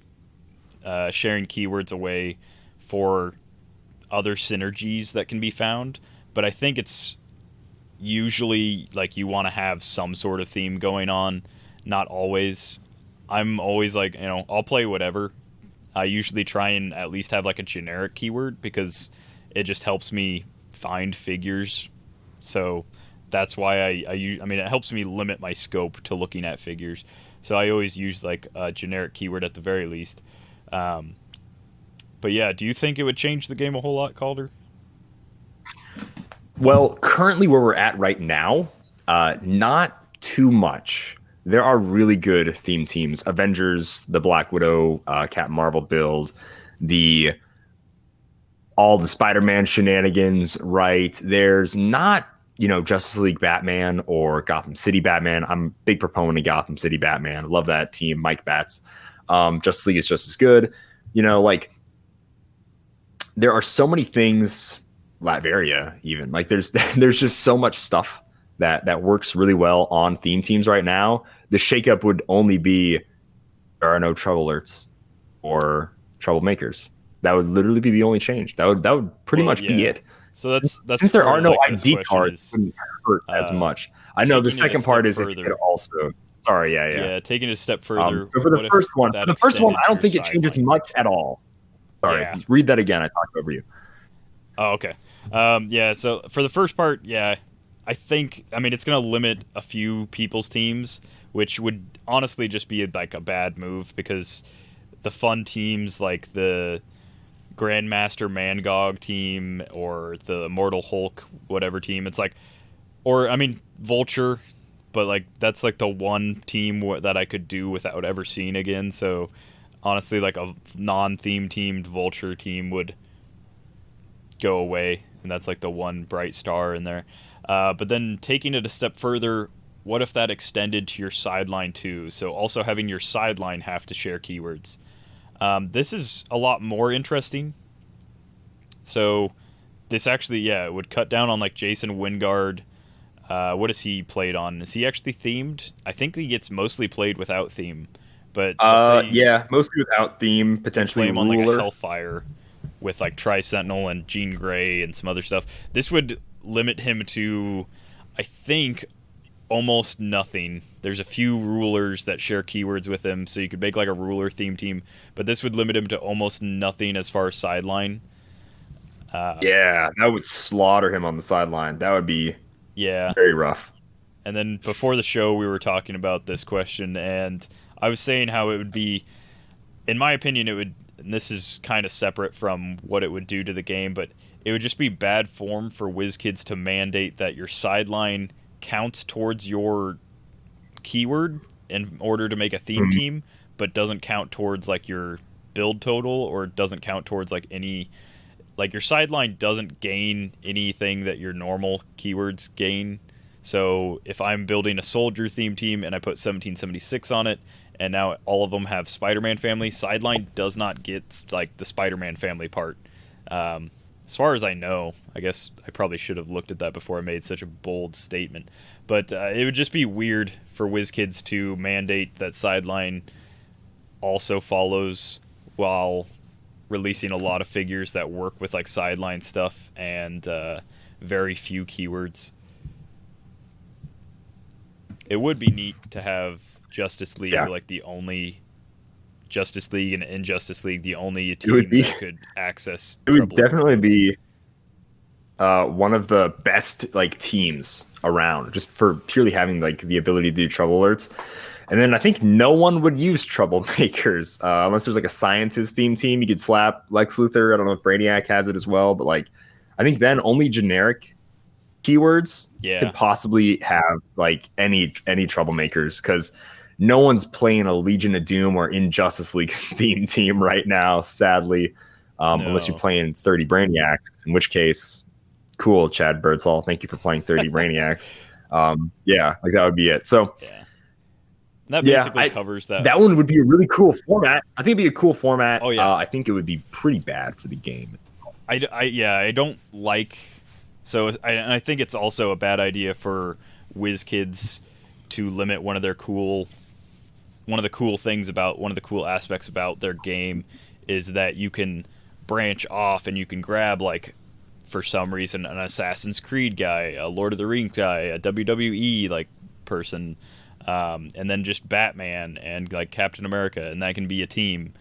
Speaker 2: sharing keywords away for other synergies that can be found, but I think it's usually like you want to have some sort of theme going on, not always. I'm always like, I'll play whatever. I usually try and at least have like a generic keyword because it just helps me find figures. So that's why I mean, it helps me limit my scope to looking at figures. So I always use like a generic keyword at the very least. But yeah, do you think it would change the game a whole lot, Calder?
Speaker 1: Well, currently where we're at right now, not too much. There are really good theme teams. Avengers, the Black Widow, Captain Marvel build, all the Spider-Man shenanigans, right? There's not, Justice League Batman or Gotham City Batman. I'm a big proponent of Gotham City Batman. Love that team, Mike Bats. Justice League is just as good. Like there are so many things, Latveria even. Like there's just so much stuff that works really well on theme teams right now. The shakeup would only be there are no trouble alerts or troublemakers. That would literally be the only change. That would pretty much be it.
Speaker 2: So that's
Speaker 1: since there are no ID cards, it wouldn't hurt as much. I know the second part is it could also. Sorry, yeah.
Speaker 2: Taking it a step further.
Speaker 1: So for the first one, I don't think it changes much at all. Sorry, read that again. I talked over you.
Speaker 2: Oh, okay. So for the first part, I think, it's going to limit a few people's teams, which would honestly just be like a bad move because the fun teams like the Grandmaster Mangog team or the Immortal Hulk, whatever team, it's like, Vulture, but like that's like the one team that I could do without ever seeing again. So honestly, like a non-theme teamed Vulture team would go away, and that's like the one bright star in there. But then taking it a step further, what if that extended to your sideline too? So also having your sideline have to share keywords. This is a lot more interesting. So this actually, it would cut down on like Jason Wingard. What is he played on? Is he actually themed? I think he gets mostly played without theme. But
Speaker 1: mostly without theme, potentially
Speaker 2: play him
Speaker 1: ruler.
Speaker 2: on like a Hellfire with like Tri-Sentinel and Jean Grey and some other stuff. This would limit him to, I think, almost nothing. There's a few rulers that share keywords with him, so you could make like a ruler theme team, but this would limit him to almost nothing as far as sideline.
Speaker 1: That would slaughter him on the sideline. That would be very rough.
Speaker 2: And then before the show, we were talking about this question, and I was saying how it would be, in my opinion, it would, and this is kind of separate from what it would do to the game, but it would just be bad form for WizKids to mandate that your sideline counts towards your keyword in order to make a theme team, but doesn't count towards like your build total, or doesn't count towards like any, like your sideline doesn't gain anything that your normal keywords gain. So if I'm building a soldier theme team and I put 1776 on it, and now all of them have Spider-Man family, sideline does not get like the Spider-Man family part. As far as I know, I guess I probably should have looked at that before I made such a bold statement. But it would just be weird for WizKids to mandate that sideline also follows while releasing a lot of figures that work with like sideline stuff and very few keywords. It would be neat to have Justice League like the only Justice League and Injustice League, the only team that could access.
Speaker 1: It would definitely be one of the best like teams around, just for purely having like the ability to do trouble alerts. And then I think no one would use troublemakers unless there's like a scientist theme team. You could slap Lex Luthor. I don't know if Brainiac has it as well, but like I think then only generic keywords could possibly have like any troublemakers, because no one's playing a Legion of Doom or Injustice League theme team right now, sadly, unless you're playing 30 Brainiacs, in which case Cool, Chad Birdsall. Thank you for playing 30 Brainiacs. Yeah, like that would be it. So
Speaker 2: Yeah. And that basically covers that.
Speaker 1: That one would be a really cool format. I think it'd be a cool format.
Speaker 2: Oh, yeah.
Speaker 1: I think it would be pretty bad for the game.
Speaker 2: I don't like. So I think it's also a bad idea for WizKids to limit one of the cool aspects about their game is that you can branch off and you can grab, like, for some reason, an Assassin's Creed guy, a Lord of the Rings guy, a WWE like person, and then just Batman and like Captain America, and that can be a team.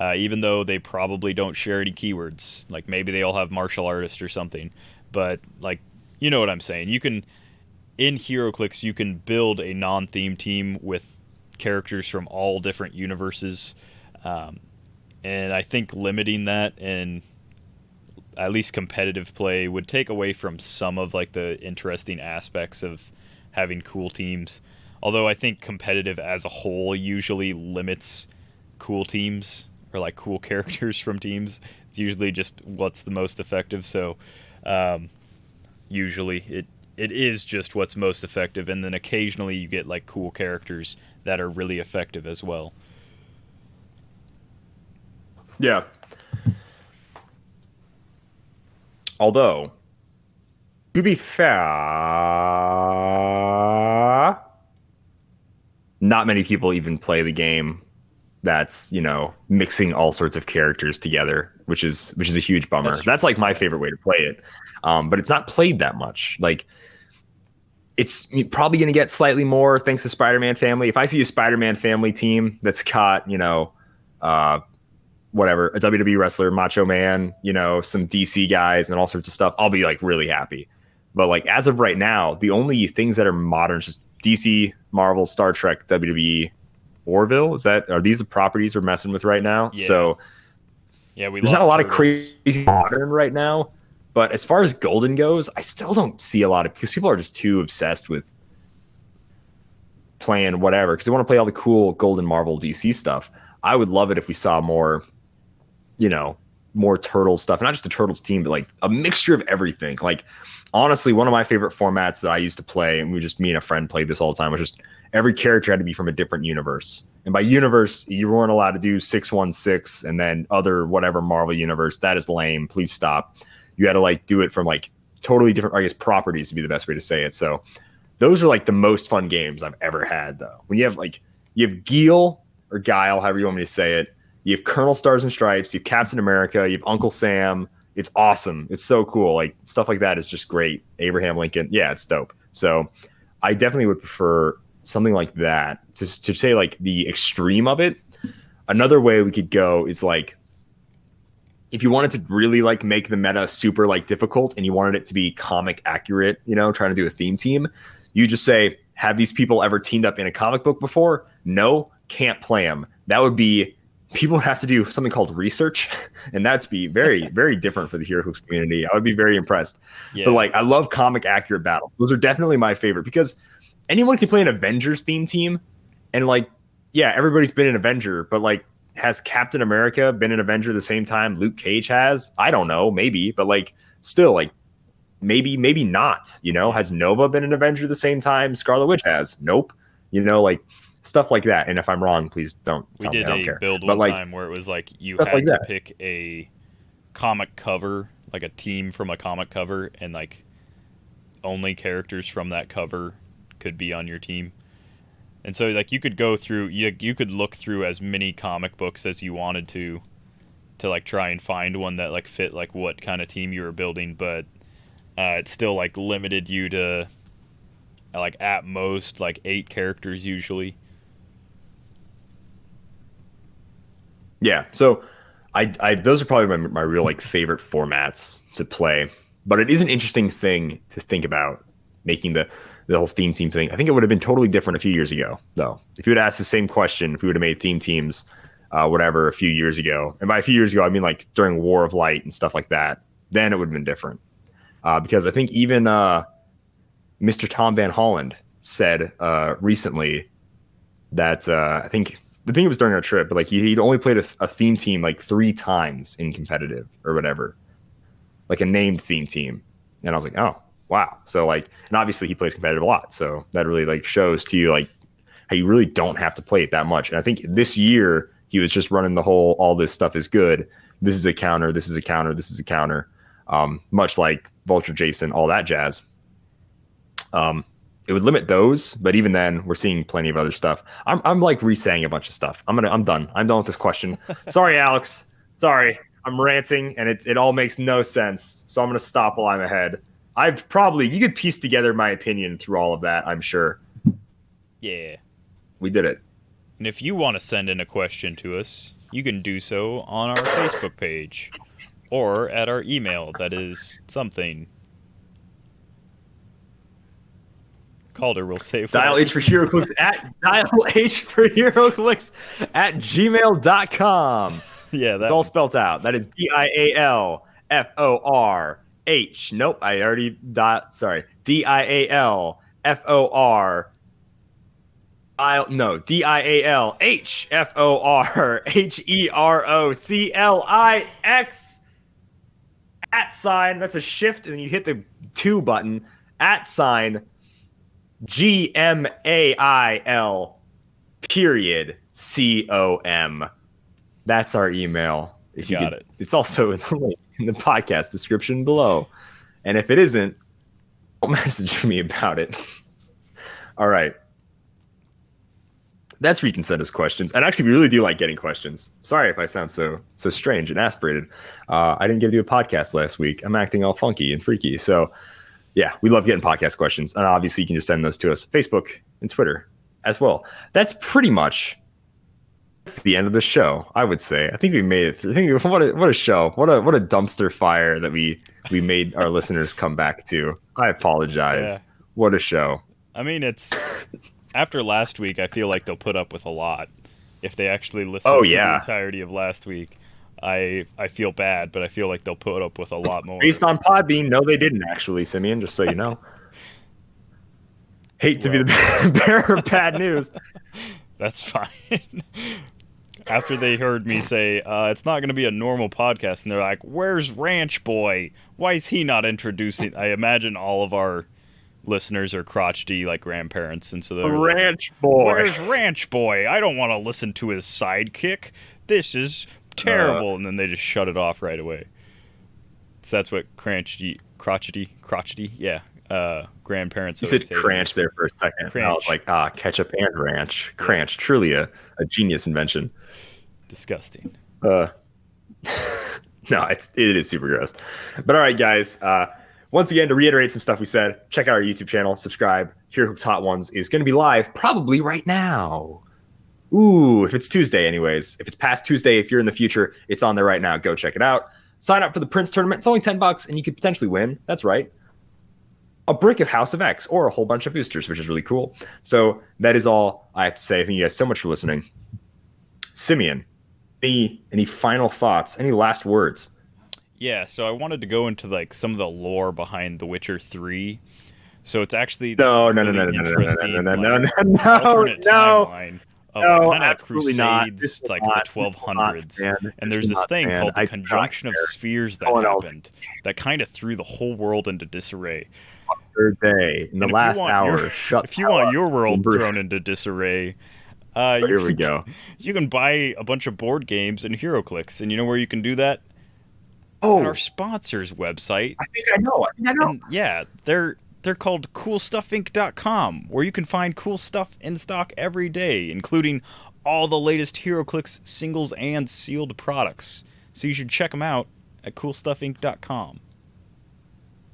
Speaker 2: Even though they probably don't share any keywords, like maybe they all have martial artist or something, but like, you know what I'm saying. You can, in Heroclix, you can build a non-theme team with characters from all different universes, and I think limiting that in at least competitive play would take away from some of like the interesting aspects of having cool teams. Although I think competitive as a whole usually limits cool teams or like cool characters from teams. It's usually just what's the most effective. So usually it is just what's most effective, and then occasionally you get like cool characters that are really effective as well.
Speaker 1: Yeah. Although, to be fair, not many people even play the game that's, mixing all sorts of characters together, which is a huge bummer. That's like my favorite way to play it. But it's not played that much. Like, it's probably going to get slightly more thanks to Spider-Man Family. If I see a Spider-Man Family team that's got, whatever, a WWE wrestler, Macho Man, some DC guys and all sorts of stuff, I'll be like really happy. But like as of right now, the only things that are modern is just DC, Marvel, Star Trek, WWE, Orville. Are these the properties we're messing with right now?
Speaker 2: Yeah.
Speaker 1: So
Speaker 2: yeah,
Speaker 1: there's not a lot of crazy modern right now. But as far as Golden goes, I still don't see a lot of, because people are just too obsessed with playing whatever, because they want to play all the cool Golden Marvel DC stuff. I would love it if we saw more, more Turtles stuff. Not just the Turtles team, but like a mixture of everything. Like, honestly, one of my favorite formats that I used to play, and me and a friend played this all the time, was just every character had to be from a different universe. And by universe, you weren't allowed to do 616 and then other whatever Marvel universe. That is lame. Please stop. You had to like do it from like totally different, I guess, properties would be the best way to say it. So those are like the most fun games I've ever had, though. When you have Geel or Guile, however you want me to say it. You have Colonel Stars and Stripes, you have Captain America, you have Uncle Sam. It's awesome. It's so cool. Like, stuff like that is just great. Abraham Lincoln. Yeah, it's dope. So I definitely would prefer something like that to say like the extreme of it. Another way we could go is like, if you wanted to really like make the meta super like difficult and you wanted it to be comic accurate, trying to do a theme team, you just say, have these people ever teamed up in a comic book before? No, can't play them. That would be, people would have to do something called research, and that's be very, very different for the Heroclix community. I would be very impressed. Yeah. But like, I love comic accurate battles. Those are definitely my favorite, because anyone can play an Avengers theme team, and like, yeah, everybody's been an Avenger, but like, has Captain America been an Avenger the same time Luke Cage has? I don't know, maybe, but like, still, like, maybe not. Has Nova been an Avenger the same time Scarlet Witch has? Nope. Like, stuff like that. And if I'm wrong, please don't tell me. I don't care.
Speaker 2: We did a build
Speaker 1: one
Speaker 2: time where it was like you had to pick a comic cover, like a team from a comic cover, and like only characters from that cover could be on your team. And so like you could go through, you could look through as many comic books as you wanted to like try and find one that like fit like what kind of team you were building, but it still like limited you to like at most like 8 characters usually.
Speaker 1: Yeah, so I those are probably my real like favorite formats to play. But it is an interesting thing to think about, making the whole theme team thing. I think it would have been totally different a few years ago, though. If you would ask the same question, if we would have made theme teams, whatever, a few years ago, and by a few years ago, I mean like during War of Light and stuff like that, then it would have been different. Because I think even Mr. Tom Van Holland said recently that I think it was during our trip, but like he'd only played a theme team like 3 times in competitive or whatever, like a named theme team. And I was like, oh, wow. So like, and obviously he plays competitive a lot. So that really like shows to you like how you really don't have to play it that much. And I think this year he was just running the whole, all this stuff is good. This is a counter. This is a counter. This is a counter. Much like Vulture Jason, all that jazz. It would limit those, but even then we're seeing plenty of other stuff. I'm like re-saying a bunch of stuff. I'm done. I'm done with this question. Sorry, Alex. Sorry. I'm ranting and it all makes no sense. So I'm going to stop while I'm ahead. You could piece together my opinion through all of that, I'm sure.
Speaker 2: Yeah.
Speaker 1: We did it.
Speaker 2: And if you want to send in a question to us, you can do so on our Facebook page or at our email that is something. Calder will say
Speaker 1: Dial H for Heroclix at gmail.com.
Speaker 2: Yeah,
Speaker 1: it's all spelled out. That is DIALFORH. Nope, I already sorry. DIALFOR. DIALHFORHEROCLIX @ that's a shift, and then you hit the 2 button @ GMAIL period COM. That's our email. If you
Speaker 2: got
Speaker 1: could,
Speaker 2: it.
Speaker 1: It's also in the link in the podcast description below. And if it isn't, don't message me about it. All right. That's where you can send us questions. And actually, we really do like getting questions. Sorry if I sound so strange and aspirated. I didn't get to do a podcast last week. I'm acting all funky and freaky. So, yeah, we love getting podcast questions. And obviously, you can just send those to us, Facebook and Twitter as well. That's pretty much the end of the show, I would say. I think we made it through. I think what a show. What a dumpster fire that we made our listeners come back to. I apologize.
Speaker 2: Yeah.
Speaker 1: What a show.
Speaker 2: I mean, it's after last week, I feel like they'll put up with a lot if they actually listen to the entirety of last week. I feel bad, but I feel like they'll put up with a lot more.
Speaker 1: Based on Podbean, no, they didn't actually, Simeon, just so you know. Hate to be the bearer of bad news.
Speaker 2: That's fine. After they heard me say, it's not going to be a normal podcast, and they're like, where's Ranch Boy? Why is he not introducing? I imagine all of our listeners are crotchety like grandparents, and so they're
Speaker 1: Ranch Boy.
Speaker 2: Where's Ranch Boy? I don't want to listen to his sidekick. This is terrible. And then they just shut it off right away. So that's what crotchety, yeah. Grandparents.
Speaker 1: You said cranch there for a second.
Speaker 2: Cranch.
Speaker 1: I was like, ketchup and ranch. Cranch, truly a genius invention.
Speaker 2: Disgusting.
Speaker 1: No, it is super gross. But all right, guys. Once again, to reiterate some stuff we said, check out our YouTube channel, subscribe. Heroclix Hot Ones is going to be live probably right now. Ooh, if it's Tuesday anyways. If it's past Tuesday, if you're in the future, it's on there right now. Go check it out. Sign up for the Prince tournament. It's only $10 and you could potentially win. That's right. A brick of House of X or a whole bunch of boosters, which is really cool. So that is all I have to say. Thank you guys so much for listening. Simeon, any final thoughts? Any last words?
Speaker 2: Yeah, so I wanted to go into like some of the lore behind The Witcher 3. So it's actually
Speaker 1: no,
Speaker 2: alternate timeline.
Speaker 1: No,
Speaker 2: kind of
Speaker 1: absolutely not.
Speaker 2: It's like the 1200s. And there's this thing called the conjunction of spheres that happened that kind of threw the whole world into disarray.
Speaker 1: Third day in the last hour.
Speaker 2: If you want your world thrown into disarray,
Speaker 1: here we go.
Speaker 2: You can buy a bunch of board games in Heroclix, and you know where you can do that?
Speaker 1: Oh,
Speaker 2: at our sponsor's website.
Speaker 1: I think I know.
Speaker 2: And yeah, they're called CoolStuffInc.com, where you can find cool stuff in stock every day, including all the latest Heroclix singles and sealed products. So you should check them out at CoolStuffInc.com.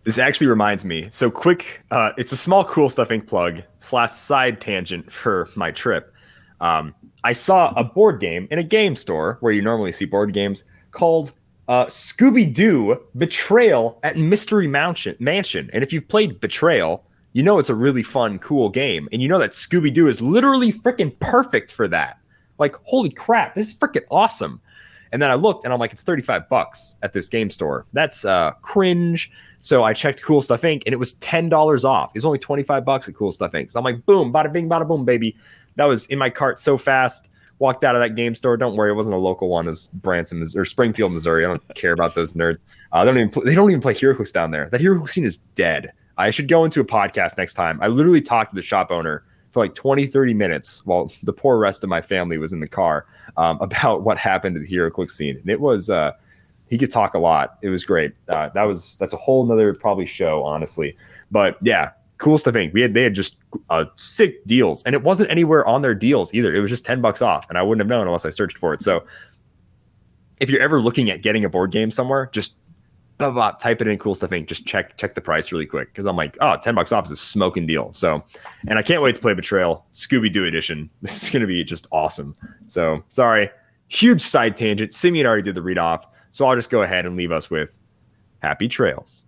Speaker 1: This actually reminds me. So quick, it's a small Cool Stuff Inc. plug / side tangent for my trip. I saw a board game in a game store where you normally see board games called Scooby-Doo Betrayal at Mystery Mansion. And if you've played Betrayal, you know it's a really fun, cool game. And you know that Scooby-Doo is literally freaking perfect for that. Like, holy crap, this is freaking awesome. And then I looked and I'm like, it's $35 at this game store. That's cringe. So I checked Cool Stuff Inc. and it was $10 off. It was only $25 at Cool Stuff Inc. So I'm like, boom, bada bing, bada boom, baby. That was in my cart so fast. Walked out of that game store. Don't worry, it wasn't a local one. It was Branson or Springfield, Missouri. I don't care about those nerds. They don't even play Heroclix down there. That Heroclix scene is dead. I should go into a podcast next time. I literally talked to the shop owner for like 20, 30 minutes while the poor rest of my family was in the car about what happened to the Heroclix scene. And it was, he could talk a lot. It was great. That's a whole nother probably show, honestly. But yeah, cool stuff. They had just sick deals, and it wasn't anywhere on their deals either. It was just $10 off, and I wouldn't have known unless I searched for it. So if you're ever looking at getting a board game somewhere, just type it in Cool Stuff Inc. Just check the price really quick, because I'm like, oh, $10 off is a smoking deal. So, and I can't wait to play Betrayal Scooby-Doo edition. This is going to be just awesome. So sorry, huge side tangent. Simeon already did the read off, so I'll just go ahead and leave us with happy trails.